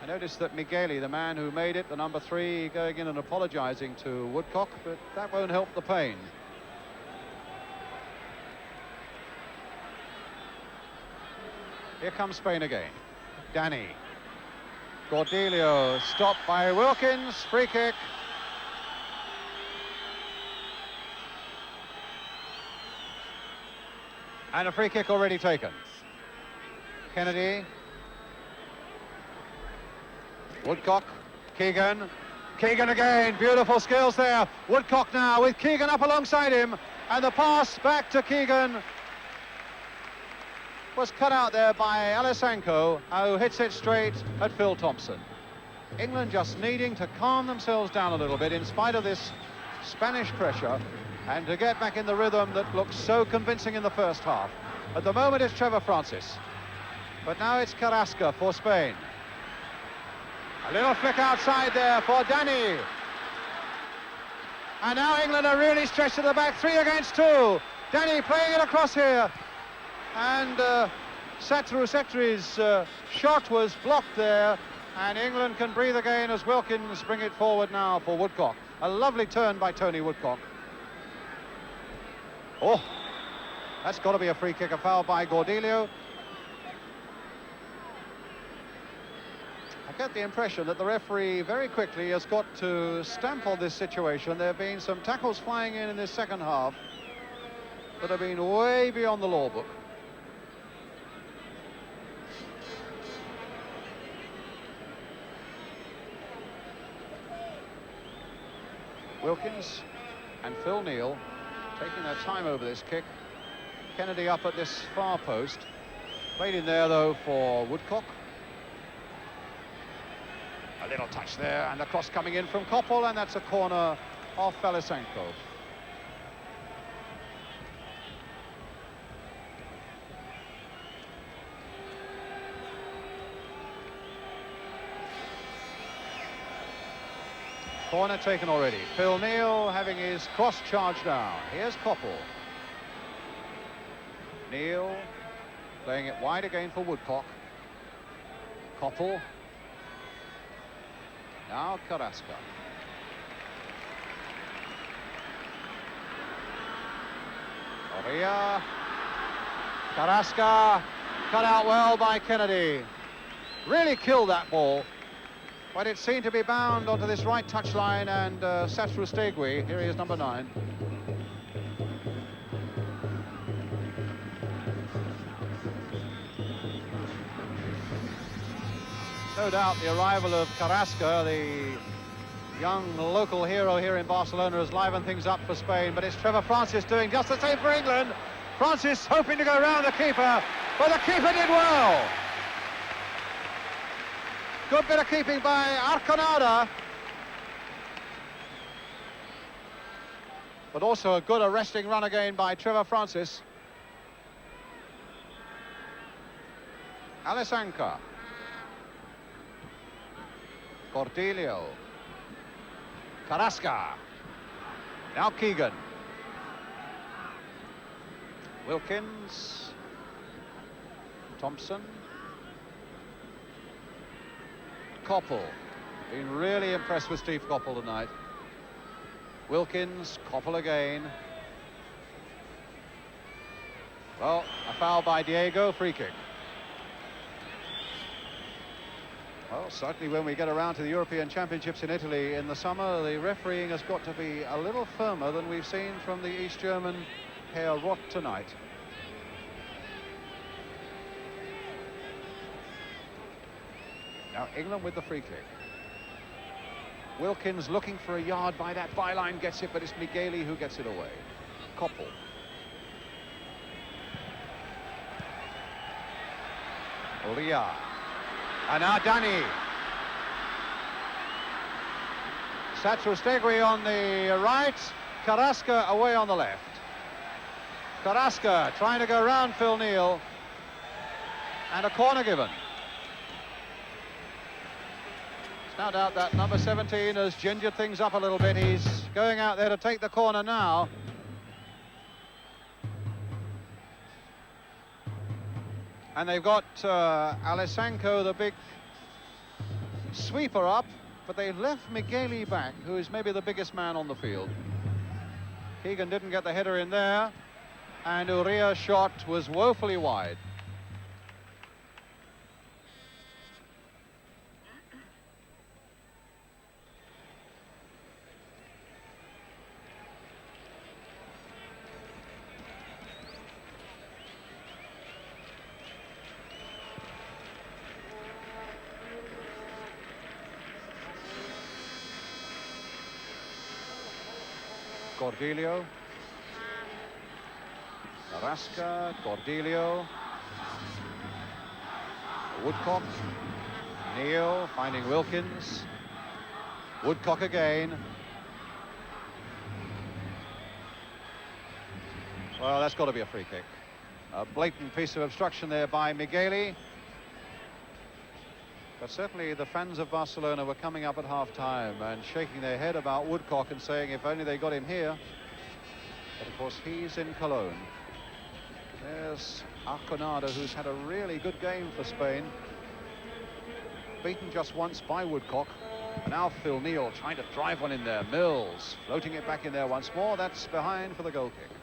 I noticed that Migueli, the man who made it, the number 3, going in and apologising to Woodcock, but that won't help the pain. Here comes Spain again. Danny. Cordelio stopped by Wilkins. Free kick. And a free kick already taken. Kennedy. Woodcock. Keegan. Keegan again. Beautiful skills there. Woodcock now with Keegan up alongside him. And the pass back to Keegan was cut out there by Alisanko, who hits it straight at Phil Thompson. England just needing to calm themselves down a little bit in spite of this Spanish pressure and to get back in the rhythm that looked so convincing in the first half. At the moment it's Trevor Francis, but now it's Carrasco for Spain. A little flick outside there for Danny. And now England are really stretched to the back, 3 against 2. Danny playing it across here. And Satri's shot was blocked there, and England can breathe again as Wilkins bring it forward now for Woodcock. A lovely turn by Tony Woodcock. Oh, that's got to be a free kick, a foul by Cordelio. I get the impression that the referee very quickly has got to stamp on this situation. There have been some tackles flying in this second half that have been way beyond the law book. Wilkins and Phil Neal taking their time over this kick. Kennedy up at this far post. Played in there, though, for Woodcock. A little touch there, and the cross coming in from Koppel, and that's a corner off Alisanko. Corner taken already. Phil Neal having his cross charge down. Here's Koppel. Neal playing it wide again for Woodcock. Koppel. Now Carrasco. Oria. Carrasco. Cut out well by Kennedy. Really killed that ball. But it seemed to be bound onto this right touchline, and Satrustegui, here he is, number 9. No doubt the arrival of Carrasco, the young local hero here in Barcelona, has livened things up for Spain, but it's Trevor Francis doing just the same for England. Francis hoping to go round the keeper, but the keeper did well. Good bit of keeping by Arconada. But also a good arresting run again by Trevor Francis. Alisanko. Cordelio. Carrasco. Now Keegan. Wilkins. Thompson. Koppel. Been really impressed with Steve Koppel tonight. Wilkins, Koppel again. Well, a foul by Diego, free kick. Well, certainly when we get around to the European Championships in Italy in the summer, the refereeing has got to be a little firmer than we've seen from the East German Herr Rott tonight. Now England with the free kick. Wilkins looking for a yard by that byline, gets it, but it's Migueli who gets it away. Koppel. Olia. And now Danny. Satrustegui on the right, Carrasco away on the left. Carrasco trying to go round Phil Neal. And a corner given. No doubt that number 17 has gingered things up a little bit. He's going out there to take the corner now. And they've got Alisanko, the big sweeper, up, but they've left Migueli back, who is maybe the biggest man on the field. Keegan didn't get the header in there, and Uria's shot was woefully wide. Cordelio. Carrasca, Cordelio. Woodcock. Neil finding Wilkins. Woodcock again. Well, that's got to be a free kick. A blatant piece of obstruction there by Migueli. But certainly the fans of Barcelona were coming up at half-time and shaking their head about Woodcock and saying if only they got him here. But of course he's in Cologne. There's Arconada, who's had a really good game for Spain. Beaten just once by Woodcock. And now Phil Neal trying to drive one in there. Mills floating it back in there once more. That's behind for the goal kick.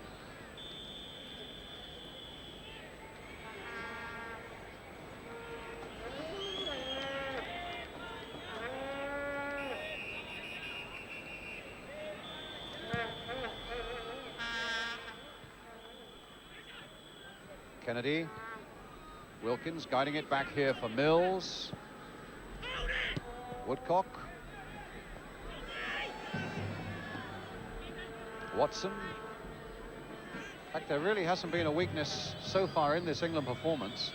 Kennedy. Wilkins guiding it back here for Mills. Woodcock. Watson. In fact, there really hasn't been a weakness so far in this England performance.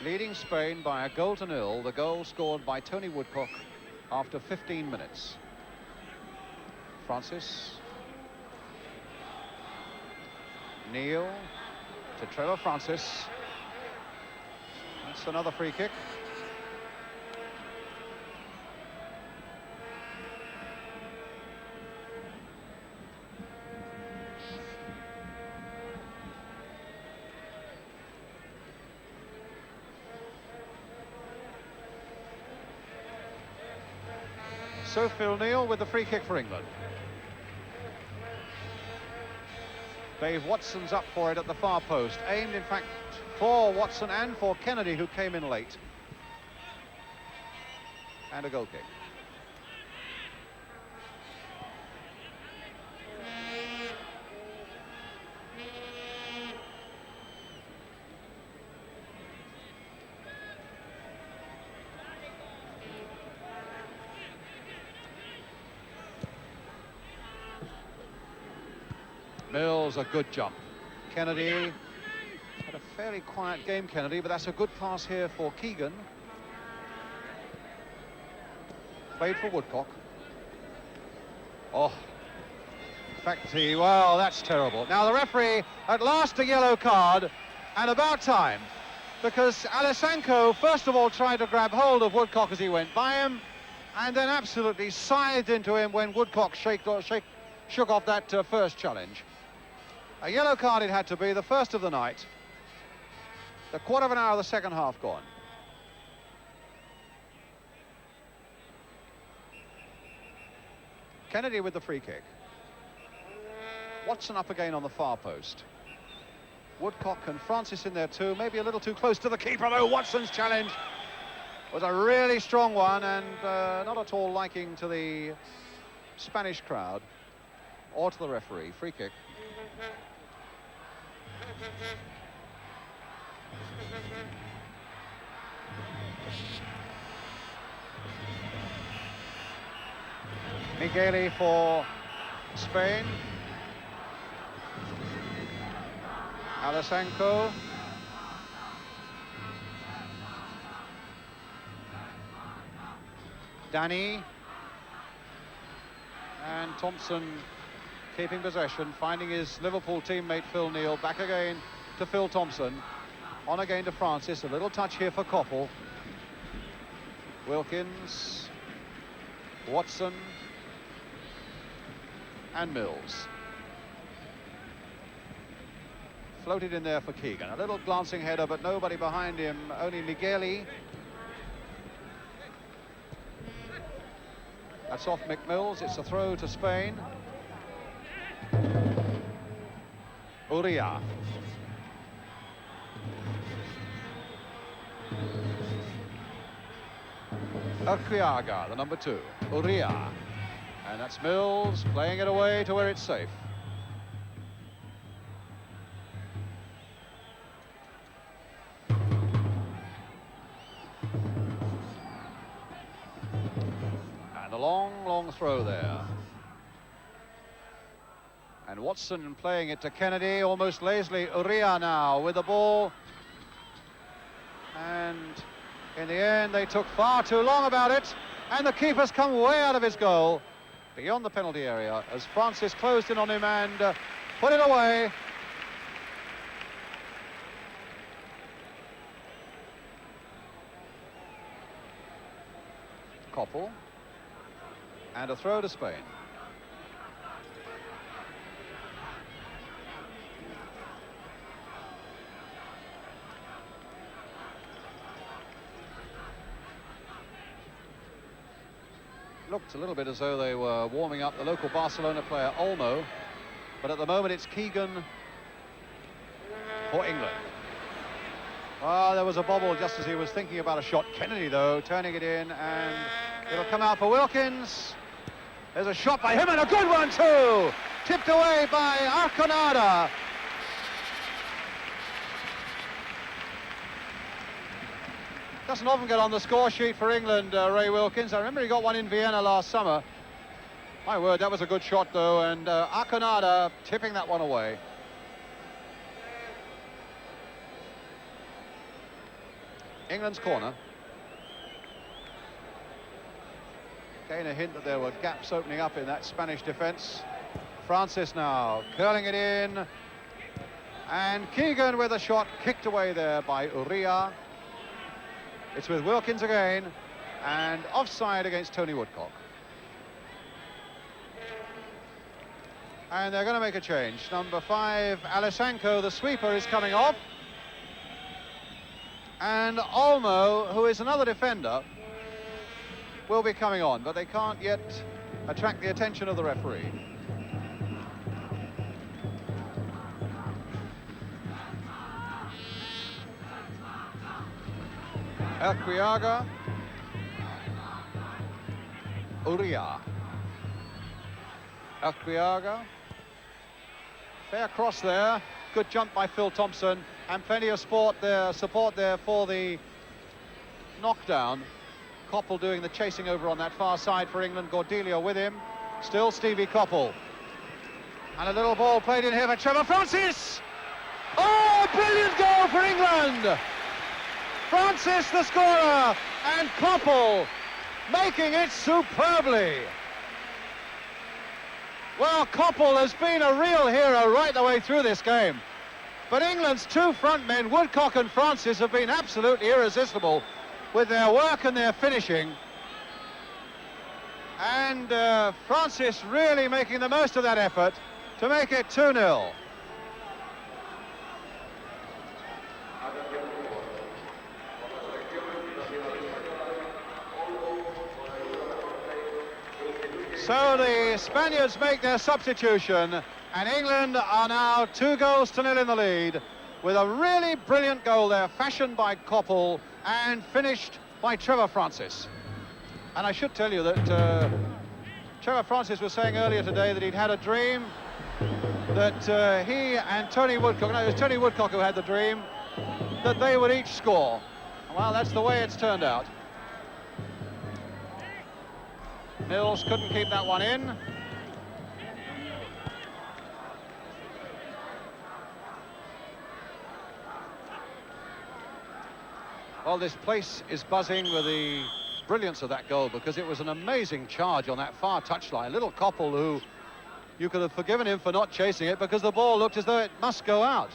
Leading Spain by 1-0, the goal scored by Tony Woodcock after 15 minutes. Francis. Neil to Trevor Francis. That's another free kick. So Phil Neal with the free kick for England. Dave Watson's up for it at the far post. Aimed, in fact, for Watson and for Kennedy, who came in late. And a goal kick. Mills, a good jump. Kennedy had a fairly quiet game, Kennedy, but that's a good pass here for Keegan. Played for Woodcock. Oh, in fact, well, that's terrible. Now the referee, at last a yellow card, and about time, because Alessanco first of all tried to grab hold of Woodcock as he went by him, and then absolutely scythed into him when Woodcock shook off that first challenge. A yellow card it had to be, the first of the night. The quarter of an hour of the second half gone. Kennedy with the free kick. Watson up again on the far post. Woodcock and Francis in there too, maybe a little too close to the keeper though. Watson's challenge was a really strong one and not at all liking to the Spanish crowd or to the referee. Free kick. Migueli for Spain. Alessanco. Danny. And Thompson keeping possession, finding his Liverpool teammate Phil Neal. Back again to Phil Thompson. On again to Francis. A little touch here for Koppel. Wilkins. Watson. And Mills. Floated in there for Keegan. A little glancing header, but nobody behind him. Only Migueli. That's off McMills. It's a throw to Spain. Uria. Urquiaga, the number 2. Uria. And that's Mills playing it away to where it's safe. And the long, long throw there. And Watson playing it to Kennedy, almost lazily. Uria now with the ball. And in the end, they took far too long about it. And the keeper's come way out of his goal, beyond the penalty area, as Francis closed in on him and put it away. Koppel. And a throw to Spain. Looked a little bit as though they were warming up the local Barcelona player Olmo, but at the moment it's Keegan for England. Well, there was a bobble just as he was thinking about a shot. Kennedy, though, turning it in, and it'll come out for Wilkins. There's a shot by him, and a good one too! Tipped away by Arconada. Doesn't often get on the score sheet for England, Ray Wilkins. I remember he got one in Vienna last summer. My word, that was a good shot, though, and Arconada tipping that one away. England's corner. Again, a hint that there were gaps opening up in that Spanish defence. Francis now curling it in. And Keegan with a shot kicked away there by Uria. It's with Wilkins again, and offside against Tony Woodcock. And they're going to make a change. Number 5, Alessanco, the sweeper, is coming off. And Olmo, who is another defender, will be coming on, but they can't yet attract the attention of the referee. Elquiaga, Uria, Elquiaga, fair cross there, good jump by Phil Thompson, and plenty of support there for the knockdown. Koppel doing the chasing over on that far side for England, Cordelia with him, still Stevie Koppel. And a little ball played in here for Trevor Francis! Oh, brilliant goal for England! Francis the scorer, and Koppel making it superbly. Well, Koppel has been a real hero right the way through this game. But England's two front men, Woodcock and Francis, have been absolutely irresistible with their work and their finishing. And Francis really making the most of that effort to make it 2-0. So the Spaniards make their substitution, and England are now 2-0 in the lead, with a really brilliant goal there, fashioned by Koppel and finished by Trevor Francis. And I should tell you that Trevor Francis was saying earlier today that he'd had a dream that he and Tony Woodcock, no, it was Tony Woodcock who had the dream, that they would each score. Well, that's the way it's turned out. Mills couldn't keep that one in. Well, this place is buzzing with the brilliance of that goal, because it was an amazing charge on that far touchline. Little Koppel, who you could have forgiven him for not chasing it, because the ball looked as though it must go out.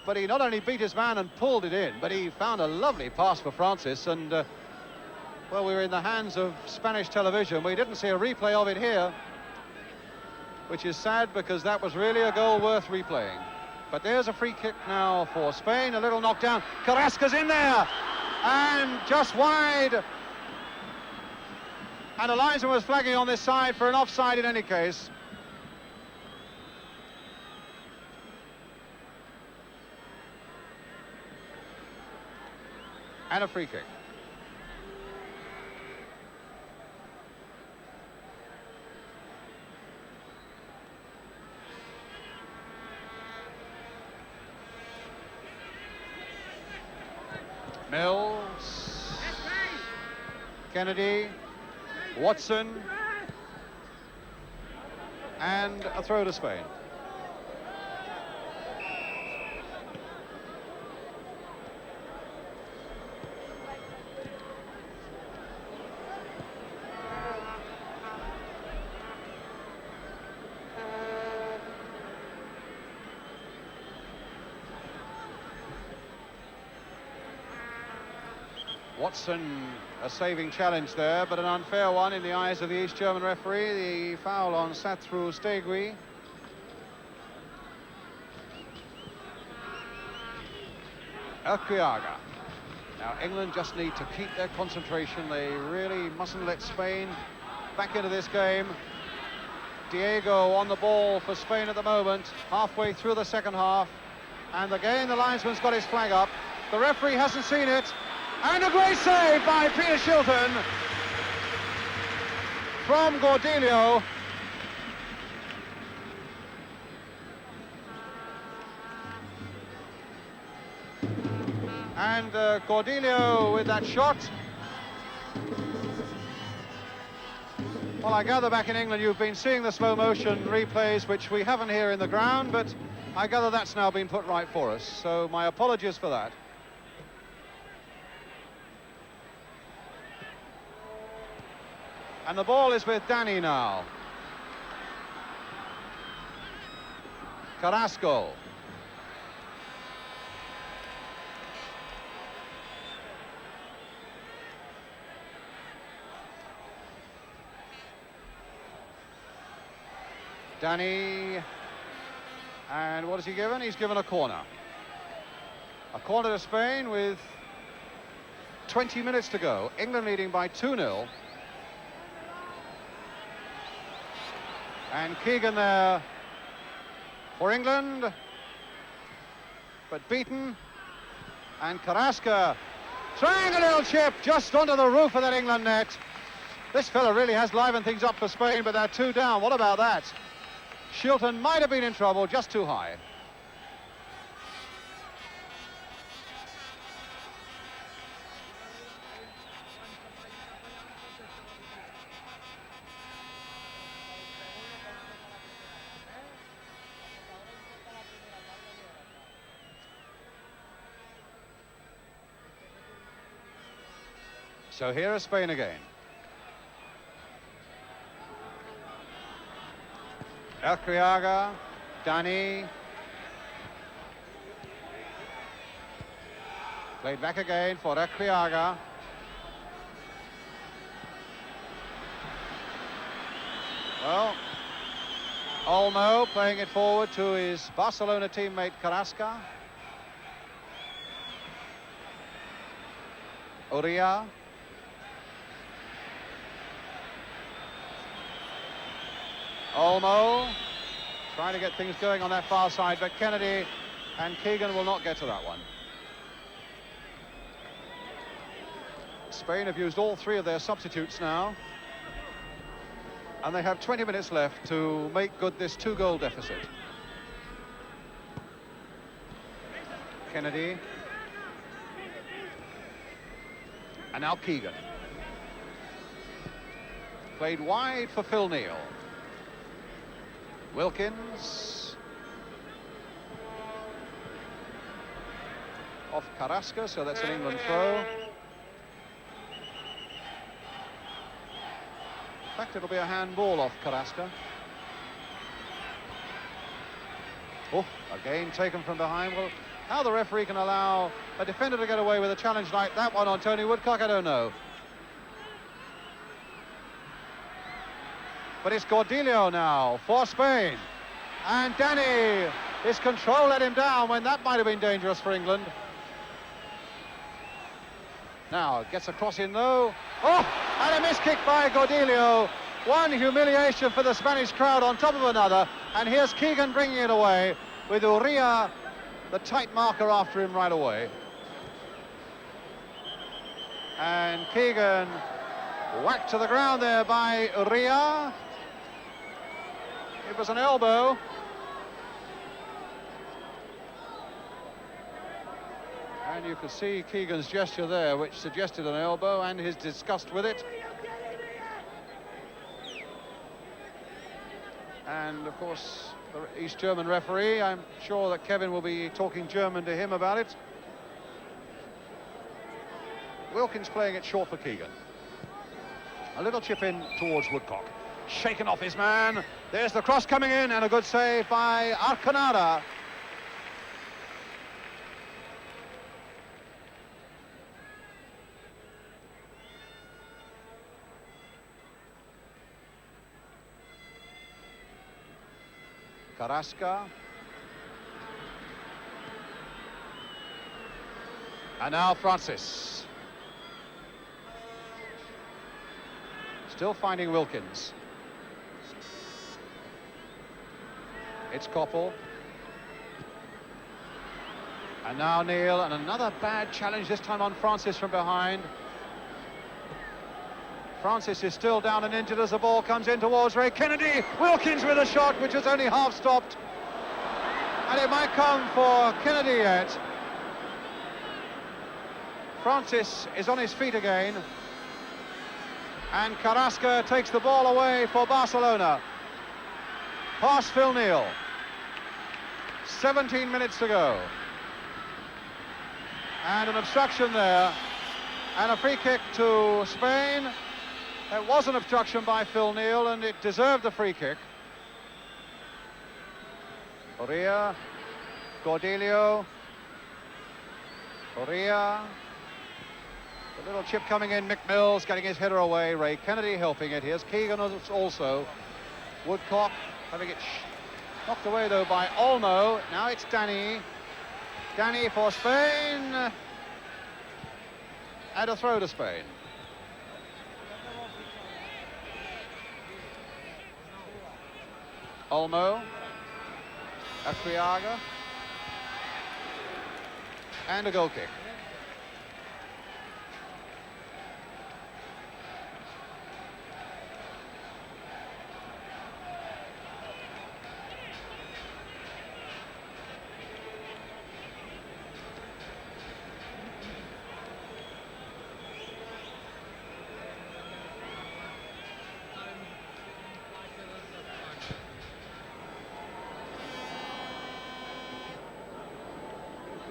But he not only beat his man and pulled it in, but he found a lovely pass for Francis, and well, we were in the hands of Spanish television. We didn't see a replay of it here, which is sad, because that was really a goal worth replaying. But there's a free kick now for Spain, a little knockdown. Carrasco's in there, and just wide. And the linesman was flagging on this side for an offside in any case. And a free kick. Mills, Kennedy, Watson. And a throw to Spain. Watson, a saving challenge there, but an unfair one in the eyes of the East German referee. The foul on Satru Stegui. Elkriaga. Now England just need to keep their concentration. They really mustn't let Spain back into this game. Diego on the ball for Spain at the moment, halfway through the second half. And again the linesman's got his flag up. The referee hasn't seen it. And a great save by Peter Shilton from Gordillo. And Gordillo with that shot. Well, I gather back in England you've been seeing the slow motion replays, which we haven't here in the ground, but I gather that's now been put right for us. So my apologies for that. And the ball is with Danny now. Carrasco. Danny. And what has he given? He's given a corner. A corner to Spain with 20 minutes to go. England leading by 2-0. And Keegan there for England, but beaten. And Carrasco trying a little chip just onto the roof of that England net. This fella really has livened things up for Spain, but they're 2 down. What about that? Shilton might have been in trouble, just too high. So here is Spain again. Elkriaga, Dani. Played back again for Elkriaga. Well, Olmo playing it forward to his Barcelona teammate Carrasco. Uria. Olmo trying to get things going on that far side, but Kennedy and Keegan will not get to that one. Spain have used all 3 of their substitutes now, and they have 20 minutes left to make good this 2-goal deficit. Kennedy. And now Keegan. Played wide for Phil Neal. Wilkins. Off Carrasco, so that's an England throw. In fact, it'll be a handball off Carrasco. Oh, again taken from behind. Well, how the referee can allow a defender to get away with a challenge like that one on Tony Woodcock, I don't know. But it's Gordillo now for Spain. And Danny, his control let him down when that might have been dangerous for England. Now, gets a cross in though. Oh, and a miss kick by Gordillo. One humiliation for the Spanish crowd on top of another. And here's Keegan bringing it away with Uria, the tight marker after him right away. And Keegan whacked to the ground there by Uria. It was an elbow. And you could see Keegan's gesture there, which suggested an elbow, and his disgust with it. And of course, the East German referee, I'm sure that Kevin will be talking German to him about it. Wilkins playing it short for Keegan. A little chip in towards Woodcock. Shaken off his man. There's the cross coming in, and a good save by Arconada. Carrasca. And now Francis. Still finding Wilkins. It's Koppel. And now Neil, and another bad challenge, this time on Francis from behind. Francis is still down and injured as the ball comes in towards Ray Kennedy. Wilkins with a shot which was only half stopped. And it might come for Kennedy yet. Francis is on his feet again. And Carrasca takes the ball away for Barcelona. Past Phil Neal. 17 minutes to go. And an obstruction there. And a free kick to Spain. It was an obstruction by Phil Neal, and it deserved the free kick. Correa, Cordelio, Correa. The little chip coming in, Mick Mills getting his header away, Ray Kennedy helping it. Here's Keegan also. Woodcock having it knocked away though by Olmo. Now it's Danny. Danny for Spain. And a throw to Spain. Olmo, Acriaga, and a goal kick.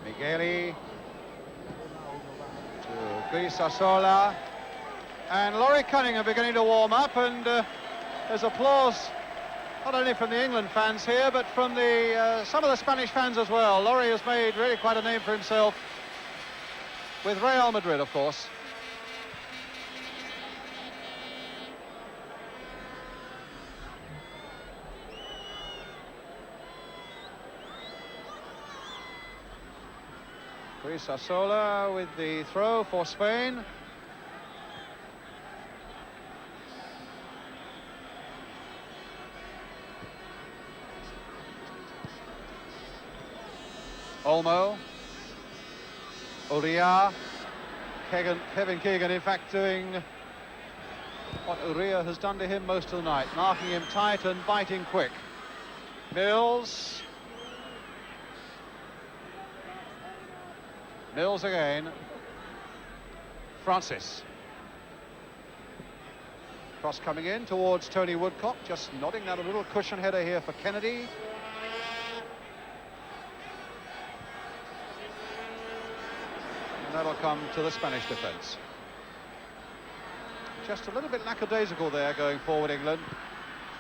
Migueli to Grisasola, and Laurie Cunningham beginning to warm up, and there's applause not only from the England fans here, but from the some of the Spanish fans as well. Laurie has made really quite a name for himself with Real Madrid, of course. Grisasola with the throw for Spain. Olmo. Uria. Kevin Keegan, in fact, doing what Uria has done to him most of the night, marking him tight and biting quick. Mills. Mills again. Francis. Cross coming in towards Tony Woodcock, just nodding that a little cushion header here for Kennedy. And that'll come to the Spanish defence. Just a little bit lackadaisical there going forward, England.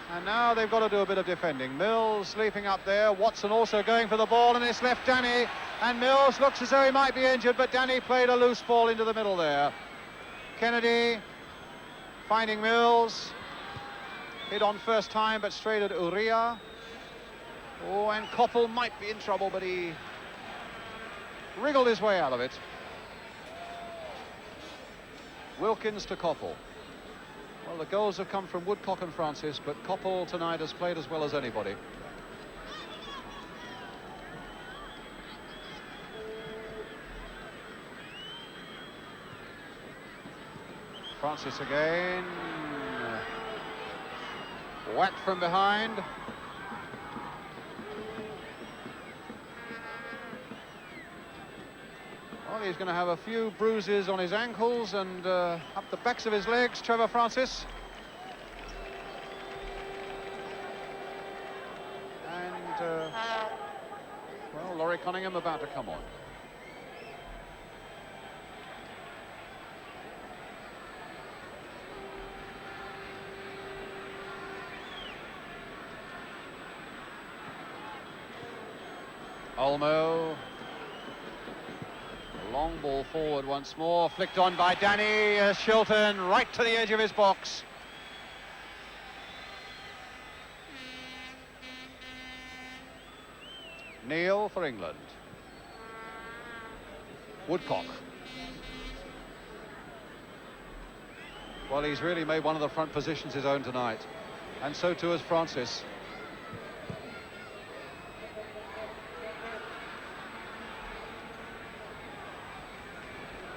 And now they've got to do a bit of defending. Mills leaping up there. Watson also going for the ball, and it's left Danny. And Mills looks as though he might be injured, but Danny played a loose ball into the middle there. Kennedy finding Mills. Hit on first time, but straight at Uria. Oh, and Koppel might be in trouble, but he wriggled his way out of it. Wilkins to Koppel. Well, the goals have come from Woodcock and Francis, but Koppel tonight has played as well as anybody. Francis again. Whack from behind. Well, he's going to have a few bruises on his ankles and up the backs of his legs, Trevor Francis. Laurie Cunningham about to come on. Olmo. Long ball forward once more, flicked on by Danny Shilton, right to the edge of his box. Neil for England. Woodcock. Well, he's really made one of the front positions his own tonight, and so too has Francis.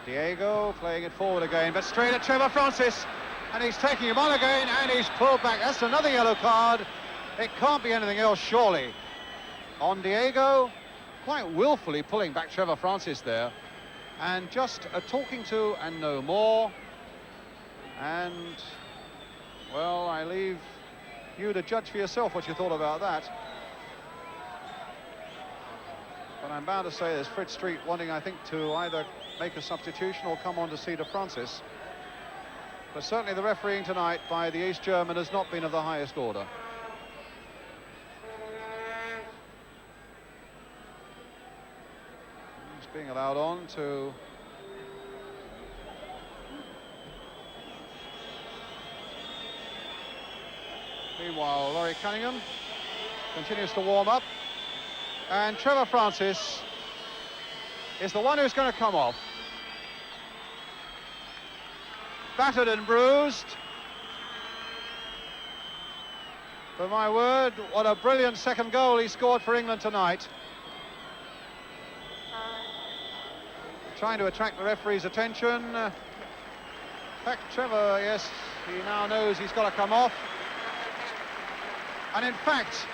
Diego playing it forward again, but straight at Trevor Francis, and he's taking him on again, and he's pulled back. That's another yellow card. It can't be anything else, surely. On Diego, quite willfully pulling back Trevor Francis there, and just a talking to and no more. And, well, I leave you to judge for yourself what you thought about that. But I'm bound to say there's Fritz Street wanting, I think, to either make a substitution or come on to see to Francis. But certainly the refereeing tonight by the East German has not been of the highest order. He's being allowed on to... Meanwhile, Laurie Cunningham continues to warm up. And Trevor Francis is the one who's going to come off. Battered and bruised. But my word, what a brilliant second goal he scored for England tonight. Trying to attract the referee's attention. In fact, Trevor, yes, he now knows he's got to come off. And in fact,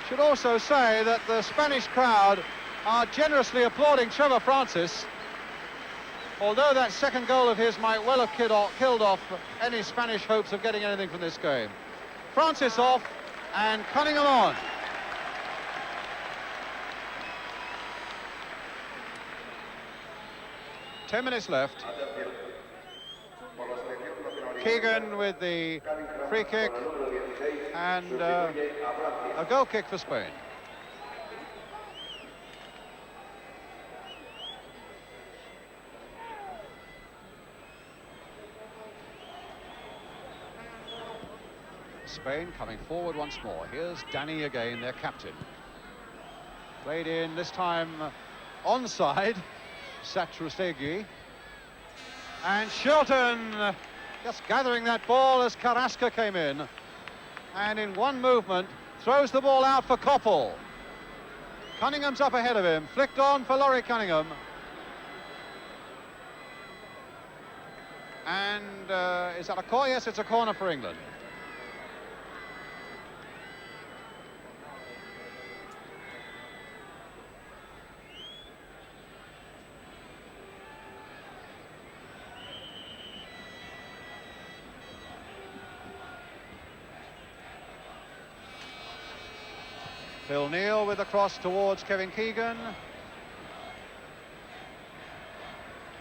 should also say that the Spanish crowd are generously applauding Trevor Francis, although that second goal of his might well have killed off any Spanish hopes of getting anything from this game. Francis off and Cunningham on. Ten minutes left. Keegan with the free kick and a goal kick for Spain. Spain coming forward once more. Here's Danny again, their captain. Played in, this time onside, Satrustegui. And Shilton just gathering that ball as Carrasco came in. And in one movement, throws the ball out for Koppel. Cunningham's up ahead of him, flicked on for Laurie Cunningham. And is that a corner? Yes, it's a corner for England. Phil Neal with the cross towards Kevin Keegan.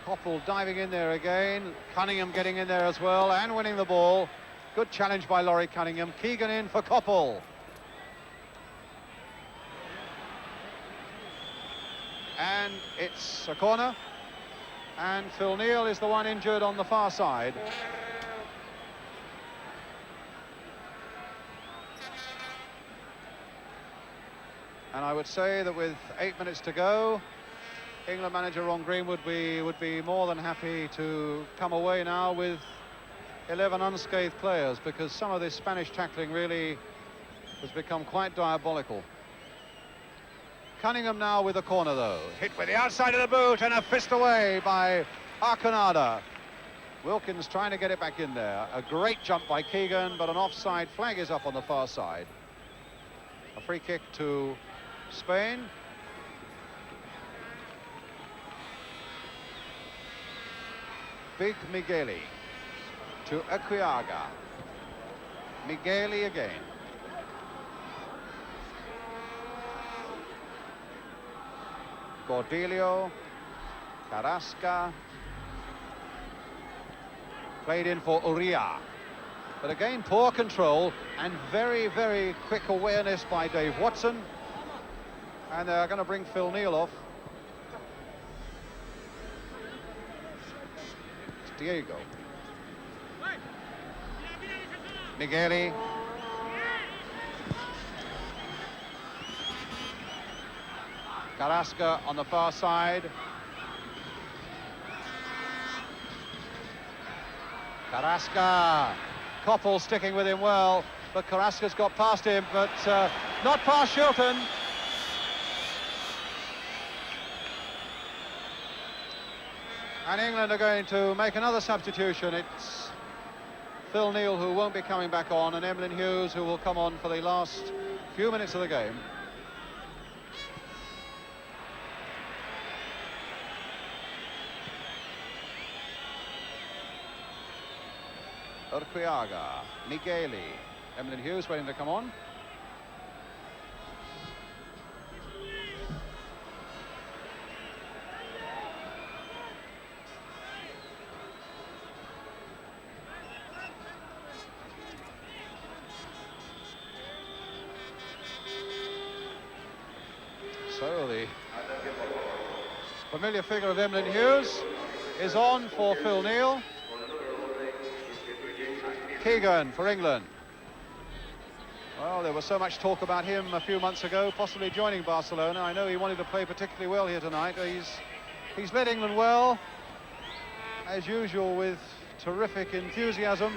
Koppel diving in there again. Cunningham getting in there as well and winning the ball. Good challenge by Laurie Cunningham. Keegan in for Koppel. And it's a corner. And Phil Neal is the one injured on the far side. And I would say that with 8 minutes to go, England manager Ron Green would be more than happy to come away now with 11 unscathed players, because some of this Spanish tackling really has become quite diabolical. Cunningham now with a corner though. Hit with the outside of the boot and a fist away by Arconada. Wilkins trying to get it back in there. A great jump by Keegan, but an offside flag is up on the far side. A free kick to Spain. Big Migueli to Equiaga. Migueli again. Cordelio, Carrasca, played in for Uria. But again, poor control and very, very quick awareness by Dave Watson. And they're going to bring Phil Neal off. It's Diego. Migueli. Carrasca on the far side. Carrasca. Koppel sticking with him well, but Carrasca's got past him, but not past Shilton. And England are going to make another substitution. It's Phil Neal who won't be coming back on, and Emlyn Hughes who will come on for the last few minutes of the game. Urquiaga, Migueli, Emlyn Hughes waiting to come on. So the familiar figure of Emlyn Hughes is on for Phil Neal. Keegan for England. Well, there was so much talk about him a few months ago, possibly joining Barcelona. I know he wanted to play particularly well here tonight. He's led England well, as usual, with terrific enthusiasm.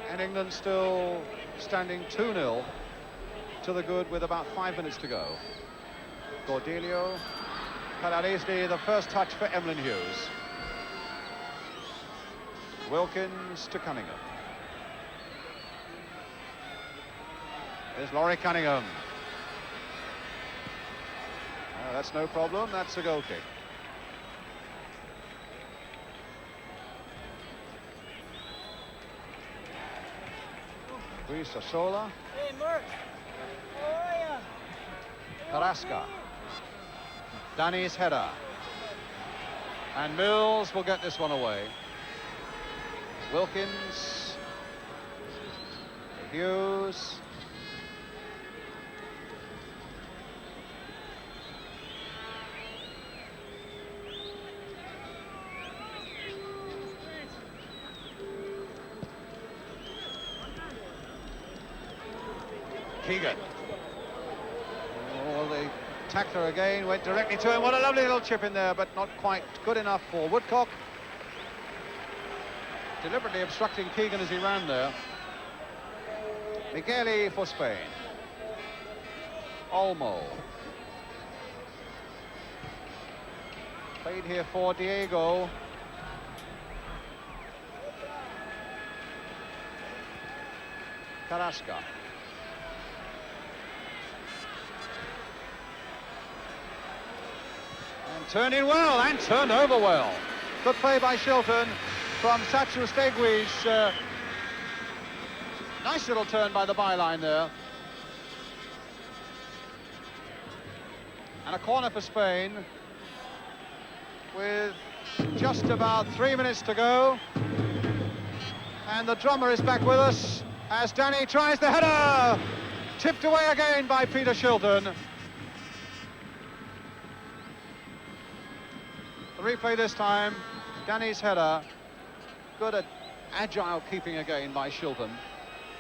And England still standing 2-0 to the good with about 5 minutes to go. Cordelio, Calaresni, the first touch for Emlyn Hughes. Wilkins to Cunningham. There's Laurie Cunningham. That's no problem, that's a goal kick. Luis Sosola. Hey, Mark. How are ya? Carrasca. Danny's header. And Mills will get this one away. Wilkins, Hughes, Keegan. Oh, the tackler again went directly to him. What a lovely little chip in there, but not quite good enough for Woodcock. Deliberately obstructing Keegan as he ran there. Migueli for Spain. Olmo. Played here for Diego. Carrasca. And turned in well, and turned over well. Good play by Shilton. From Satsu Stegwi's nice little turn by the byline there. And a corner for Spain with just about 3 minutes to go. And the drummer is back with us as Danny tries the header. Tipped away again by Peter Shilton. The replay this time, Danny's header. Good agile keeping again by Shilton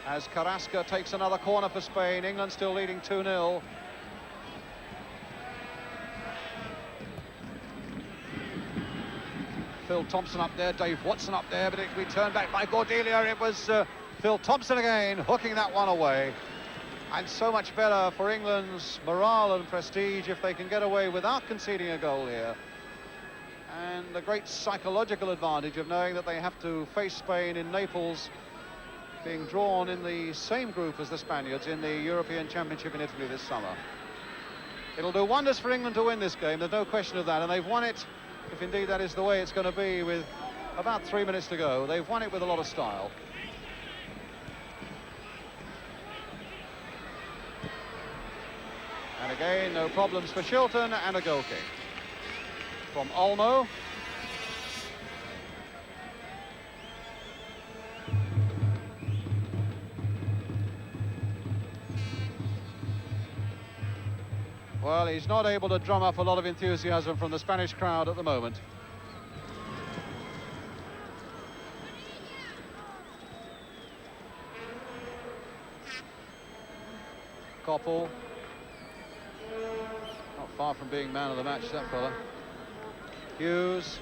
as Carrasca takes another corner for Spain. England still leading 2-0. Phil Thompson up there, Dave Watson up there, but it will be turned back by Cordelia. It was Phil Thompson again hooking that one away. And so much better for England's morale and prestige if they can get away without conceding a goal here. And the great psychological advantage of knowing that they have to face Spain in Naples, being drawn in the same group as the Spaniards in the European Championship in Italy this summer. It'll do wonders for England to win this game, there's no question of that, and they've won it, if indeed that is the way it's going to be, with about 3 minutes to go. They've won it with a lot of style. And Again, no problems for Shilton, and a goal kick from Olmo. Well, he's not able to drum up a lot of enthusiasm from the Spanish crowd at the moment. Koppel. Not far from being man of the match, that fella. Hughes.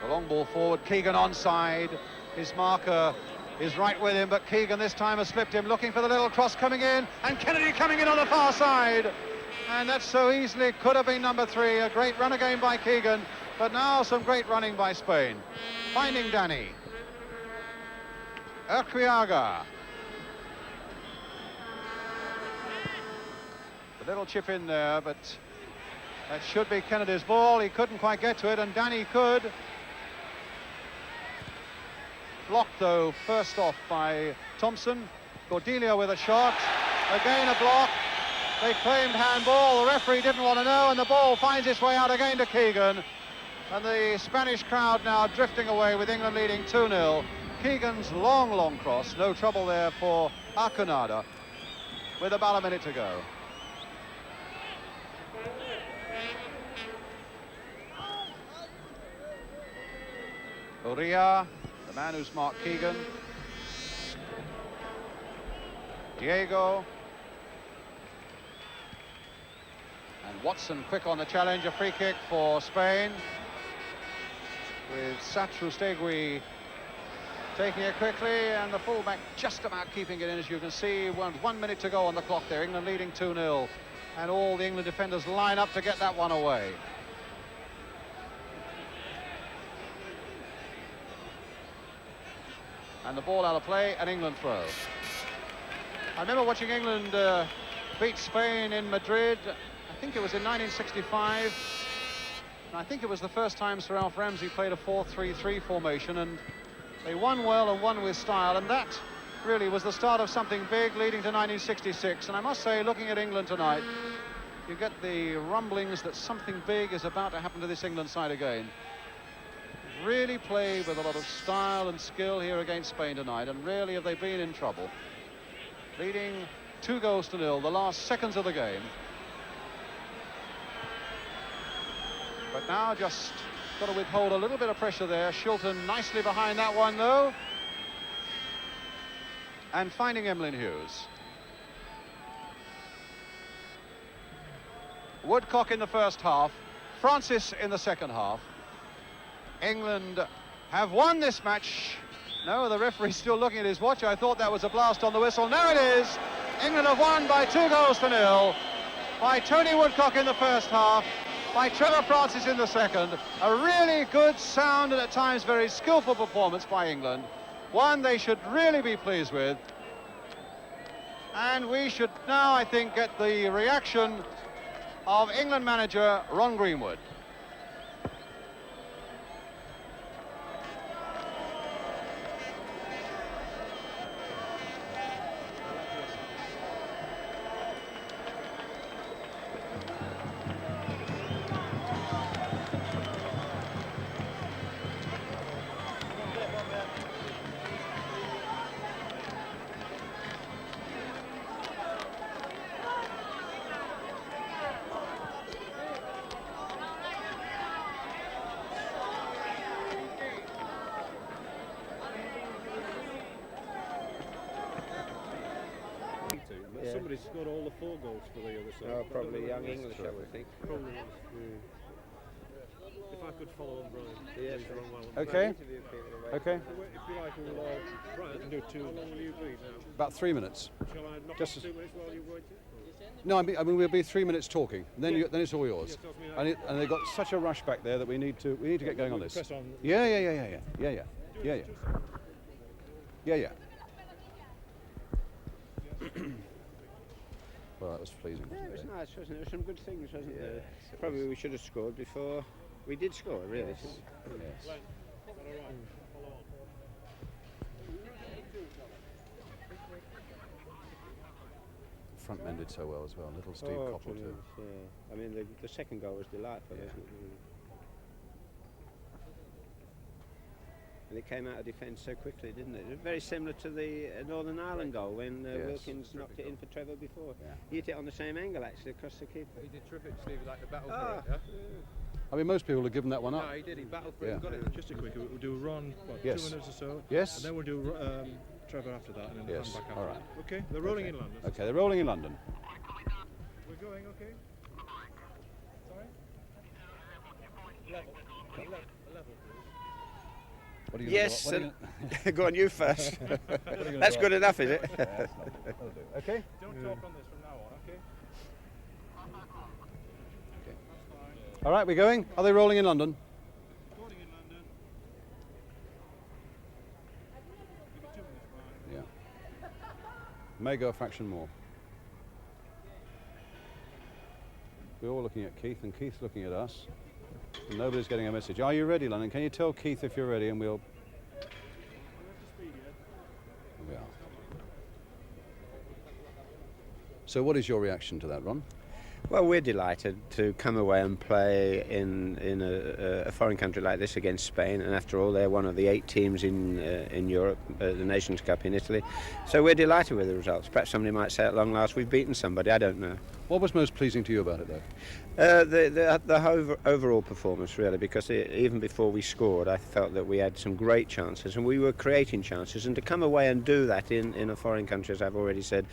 The long ball forward, Keegan onside. His marker is right with him, but Keegan this time has slipped him, looking for the little cross coming in, and Kennedy coming in on the far side. And that so easily could have been number 3. A great run again by Keegan, but now some great running by Spain. Finding Danny. Urquiaga. A little chip in there, but that should be Kennedy's ball. He couldn't quite get to it, and Danny could. Blocked, though, first off by Thompson. Cordelia with a shot. Again a block. They claimed handball. The referee didn't want to know, and the ball finds its way out again to Keegan. And the Spanish crowd now drifting away with England leading 2-0. Keegan's long cross. No trouble there for Arconada with about a minute to go. Uria, the man who's marked Keegan. Diego. And Watson quick on the challenge, a free kick for Spain. With Satrustegui taking it quickly, and the fullback just about keeping it in, as you can see. 1 minute to go on the clock there, England leading 2-0. And all the England defenders line up to get that one away. And the ball out of play, and England throw. I remember watching England beat Spain in Madrid. I think it was in 1965. And I think it was the first time Sir Alf Ramsey played a 4-3-3 formation, and they won well and won with style, and that really was the start of something big leading to 1966. And I must say, looking at England tonight, you get the rumblings that something big is about to happen to this England side again. Really played with a lot of style and skill here against Spain tonight, and really have they been in trouble. Leading 2-0, the last seconds of the game. But now just got to withhold a little bit of pressure there. Shilton nicely behind that one, though. And finding Emlyn Hughes. Woodcock in the first half. Francis in the second half. England have won this match. No, the referee's still looking at his watch. I thought that was a blast on the whistle. No, it is. England have won by 2-0 by Tony Woodcock in the first half, by Trevor Francis in the second. A really good, sound, and at times very skillful performance by England. One they should really be pleased with. And we should now, I think, get the reaction of England manager Ron Greenwood. Somebody's scored all the 4 goals for the other side. Oh, probably young English, I would think. Probably. If I could follow on, Brian. Yes. Okay. Okay. If you like, we'll Brian, I can do 2. How long will you be now? About 3 minutes. Shall I knock Just off 2 minutes while you wait? No, I mean we'll be 3 minutes talking. Then Yeah. then it's all yours. Yeah, And they've got such a rush back there that we need to get going on this. Press on. Yeah. Well, that was pleasing. Yeah, it was nice, wasn't it? There were some good things, wasn't there? Yes, it Probably was. we should have scored before. We did score, really. Yes. Follow on. front men did so well as well. Little Steve Oh, Coppell too. tremendous, yeah. I mean, the second goal was delightful, Yeah. wasn't it? Really? And it came out of defence so quickly, didn't it? It was very similar to the Northern Ireland goal when Yes. Wilkins knocked it in for Trevor before. Yeah. He hit it on the same angle, actually, across the keeper. He did terrific, Steve, like the battle Ah, for it, I mean, most people have given that one yeah? up. No, he did, he battled for Yeah. it, got it. Just a quick, we'll do a run, what, Yes. 2 minutes or so. Yes. And then we'll do Trevor after that, and then Yes, hand back all after right. that. Okay, they're rolling Okay. in London. Okay, they're rolling in London. We're going, okay? Sorry? Level, please. What are you Yes, gonna do? What are you go on, you first. gonna- what are you gonna That's do? good enough, is it? Yeah, that's lovely. That'll do. Okay. Don't talk on this from now on, okay? All right, we're going. Are they rolling in London? Recording in London. Give it 2 minutes, Brian. Yeah. May go a fraction more. We're all looking at Keith, and Keith's looking at us. And nobody's getting a message. Are you ready, London? Can you tell Keith if you're ready, and we'll... We're up to speed yet. Here we are. So what is your reaction to that, Ron? Well, we're delighted to come away and play in a foreign country like this against Spain, and after all, they're one of the 8 teams in Europe, the Nations Cup in Italy. So we're delighted with the results. Perhaps somebody might say at long last we've beaten somebody. I don't know. What was most pleasing to you about it, though? The overall performance, really, because even before we scored, I felt that we had some great chances and we were creating chances. And to come away and do that in a foreign country, as I've already said,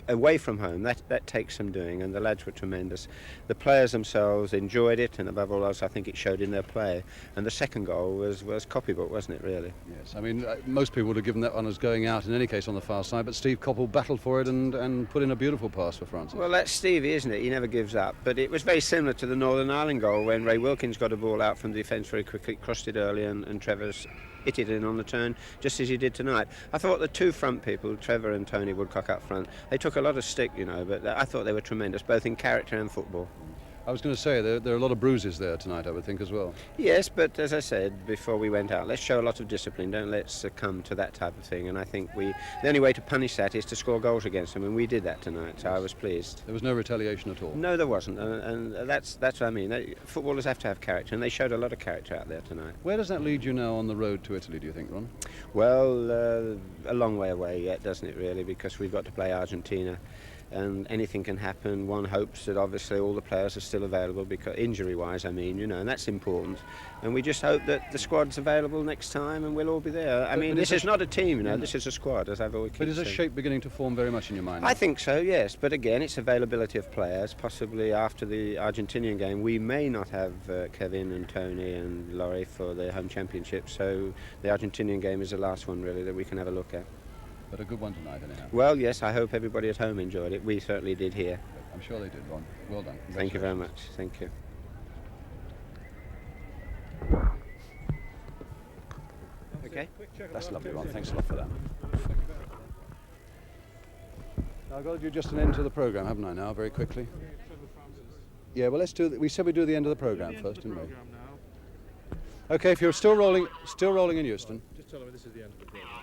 away from home, that takes some doing. And the lads were tremendous. The players themselves enjoyed it, and above all else, I think it showed in their play. And the second goal was copybook, wasn't it, really? Yes, I mean, most people would have given that one as going out in any case on the far side, but Steve Coppell battled for it and put in a beautiful pass for Francis. Well, that's Stevie, isn't it? He never gives up. But it was very similar to the Northern Ireland goal when Ray Wilkins got a ball out from the defence very quickly, crossed it early, and Trevor's hit it in on the turn, just as he did tonight. I thought the 2 front people, Trevor and Tony Woodcock up front, they took a lot of stick, you know, but I thought they were tremendous, both in character and football. I was going to say, there are a lot of bruises there tonight, I would think, as well. Yes, but as I said before we went out, let's show a lot of discipline, don't let's succumb to that type of thing, and I think the only way to punish that is to score goals against them, and we did that tonight, so I was pleased. There was no retaliation at all. No, there wasn't, and that's what I mean. Footballers have to have character, and they showed a lot of character out there tonight. Where does that lead you now on the road to Italy, do you think, Ron? Well, a long way away yet, doesn't it, really, because we've got to play Argentina. And anything can happen. One hopes that obviously all the players are still available, because injury-wise, I mean, you know, and that's important. And we just hope that the squad's available next time, and we'll all be there. I mean, this is not a team, you know. This is a squad, as I've always kept But is a saying. shape beginning to form very much in your mind? I think so, yes. But again, it's availability of players. Possibly after the Argentinian game, we may not have Kevin and Tony and Laurie for the home championship. So the Argentinian game is the last one, really, that we can have a look at. But a good one tonight, anyhow. Well, yes, I hope everybody at home enjoyed it. We certainly did here. I'm sure they did, Ron. Well done. Thank you very much. Thank you. Okay. That's lovely, Ron. Thanks a lot for that. I've got to do just an end to the programme, haven't I, now, very quickly? Yeah, well, let's do... We said we'd do the end of the programme first, didn't we? Okay, if you're still rolling in Euston. Just tell them this is the end of the program.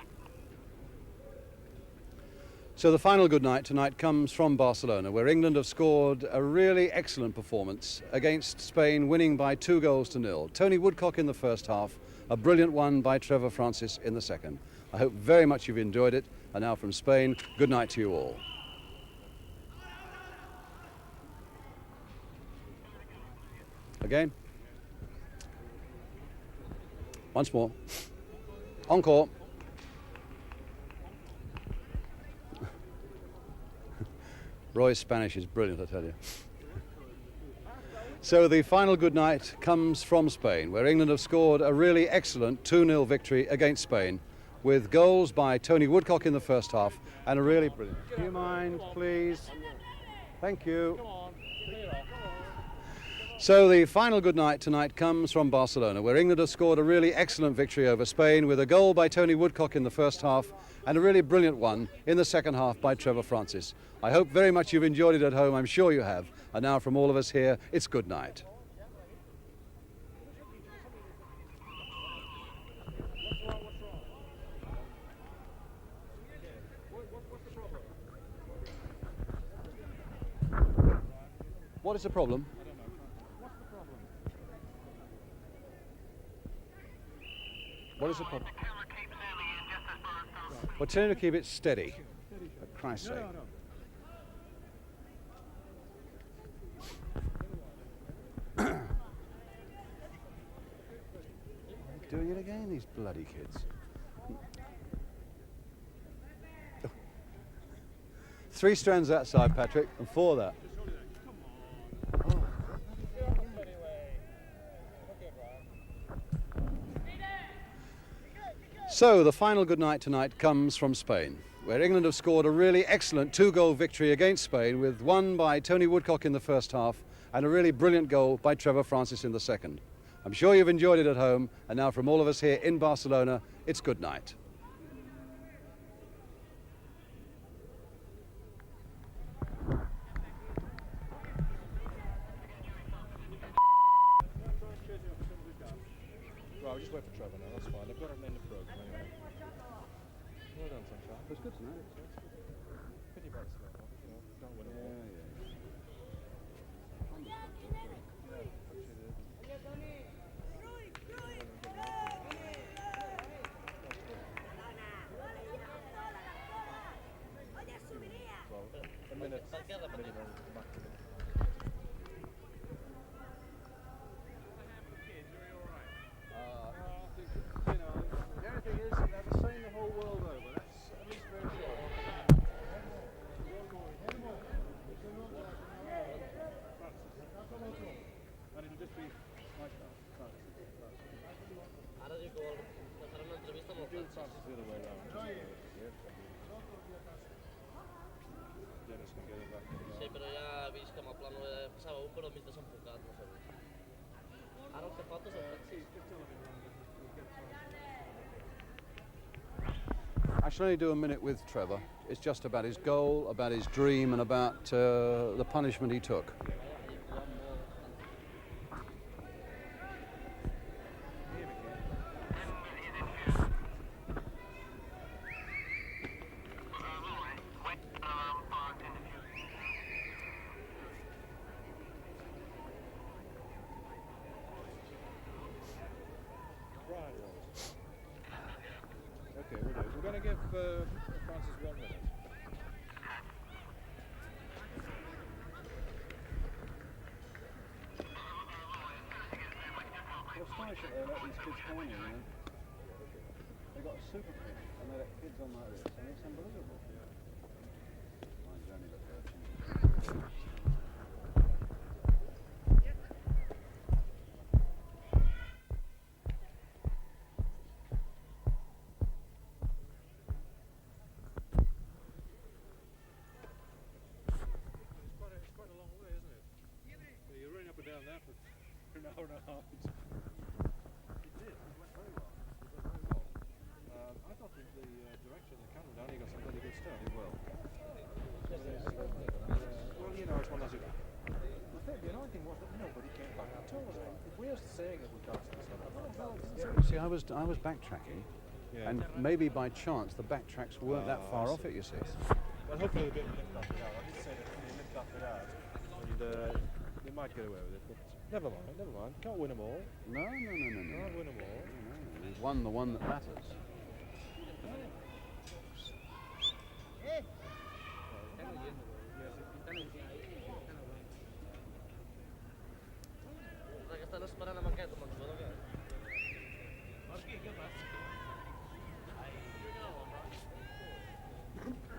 So the final good night tonight comes from Barcelona, where England have scored a really excellent performance against Spain, winning by 2-0. Tony Woodcock in the first half, a brilliant one by Trevor Francis in the second. I hope very much you've enjoyed it. And now from Spain, good night to you all. Again. Once more. Encore. Roy's Spanish is brilliant, I tell you. So the final good night comes from Spain, where England have scored a really excellent 2-0 victory against Spain, with goals by Tony Woodcock in the first half and a really brilliant... Do you mind, please? Thank you. So the final good night tonight comes from Barcelona, where England have scored a really excellent victory over Spain, with a goal by Tony Woodcock in the first half and a really brilliant one in the second half by Trevor Francis. I hope very much you've enjoyed it at home. I'm sure you have. And now from all of us here, it's good night. What is the problem? I don't know. What's the problem? What is the problem? Well, tell him to keep it steady. For Christ's sake. No. Doing it again, these bloody kids. 3 strands that side, Patrick, and 4 that. So the final good night tonight comes from Spain, where England have scored a really excellent 2-goal victory against Spain, with one by Tony Woodcock in the first half and a really brilliant goal by Trevor Francis in the second. I'm sure you've enjoyed it at home, and now from all of us here in Barcelona, it's good night. Right, we'll just wait for Trevor now, that's fine. They've got him in the programme anyway. Well done, Sunshine. It was good tonight. Pity about the slow one, you know, don't win them all. A minute, back to them. The only thing is, they're the same the whole world over. That's at least very sure. And it'll just be like that. Ara dic que farà una entrevista amb el Do Francis. Francis the other way around. Dennis can get it back. Sí, però ja he vist que amb el plano passava un, però mig desenfocat, no sé. Ara el que falta és el Francis. I shall only do a minute with Trevor. It's just about his goal, about his dream, and about the punishment he took. Okay, we'll do. We're going to give Francis 1 minute. It's astonishing they let these kids come on here, you know. They've got a super pitch and they let kids on like this, and it's unbelievable. Mine's only got 13. It's quite a long way, isn't it? Yeah, you're running up and down that for an hour and a half. It did. It went very well. I thought the direction of the camera down, he got some really good stuff. Did well. Well, you know, it's one of those. The annoying thing was that nobody came back at all. We're saying that we can't see stuff. See, I was backtracking, and maybe by chance the backtracks weren't that far off it, you see. Well, hopefully they'll lift up it out. I did say that they lift up it out, and they might get away with it. But never mind. Can't win them all. No. Can't win them all. No, we've won the one that matters. Que estan esperant amb aquest, amb el jugador que...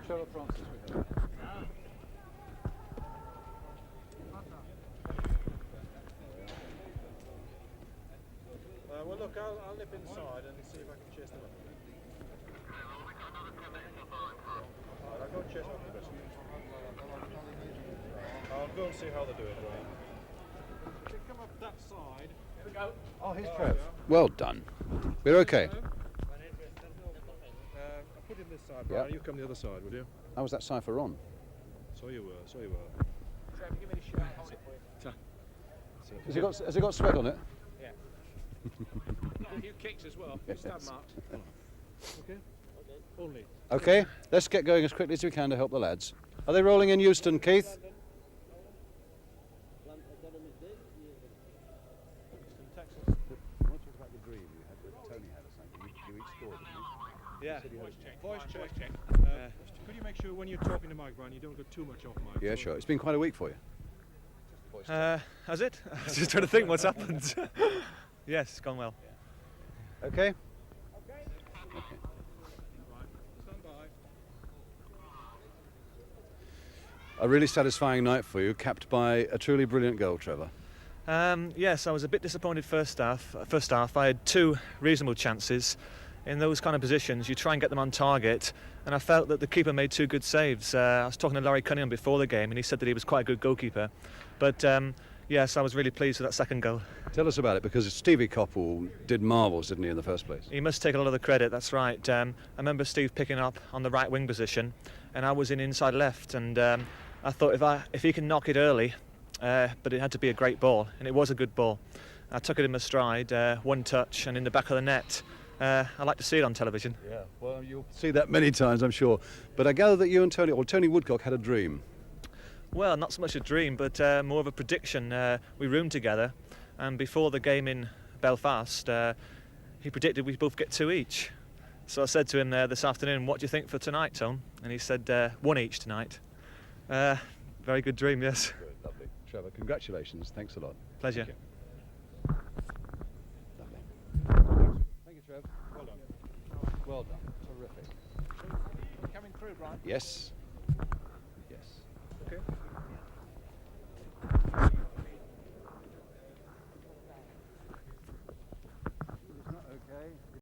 Trevor Francis, we have. Well, look, I'll nip inside and see if I can chase them up. Alright, I'll go and chase them up a bit. I'll go and see how they're doing. If they come up that side. Here we go. Oh, here's Trev. Well done. We're okay. I'll put him this side, Brian. Yep. You come the other side, will you? How was that cipher on? So you were. Trevor, give me the shot. Hold it for you. Has it got sweat on it? Yeah. A few kicks as well. Yes. Stab marks. Okay? Only. Okay, let's get going as quickly as we can to help the lads. Are they rolling in Euston, Keith? Yeah. Voice check. Could you make sure when you're talking to Mike, Brian, you don't go too much off mic? Yeah, sure. It's been quite a week for you. Has it? I was just trying to think what's happened. Yes, it's gone well. Okay. Stand by. A really satisfying night for you, capped by a truly brilliant goal, Trevor. Yes, I was a bit disappointed first half. I had two reasonable chances. In those kind of positions, you try and get them on target, and I felt that the keeper made two good saves. I was talking to Larry Cunningham before the game, and he said that he was quite a good goalkeeper. But yes, I was really pleased with that second goal. Tell us about it, because Stevie Coppell did marvels, didn't he, in the first place? He must take a lot of the credit, that's right. I remember Steve picking up on the right wing position, and I was in inside left, and I thought if he can knock it early, but it had to be a great ball, and it was a good ball. I took it in my stride, one touch, and in the back of the net. I like to see it on television. Yeah, well, you'll see that many times, I'm sure. But I gather that you and Tony Woodcock had a dream. Well, not so much a dream, but more of a prediction. We roomed together, and before the game in Belfast, he predicted we'd both get 2 each. So I said to him this afternoon, "What do you think for tonight, Tom?" And he said, 1 each tonight. Very good dream, yes. Good, lovely. Trevor, congratulations. Thanks a lot. Pleasure. Thank you. Lovely. Thank you, Trev. Well done. Well done. Terrific. Coming through, Brian. Yes. Yes. Okay.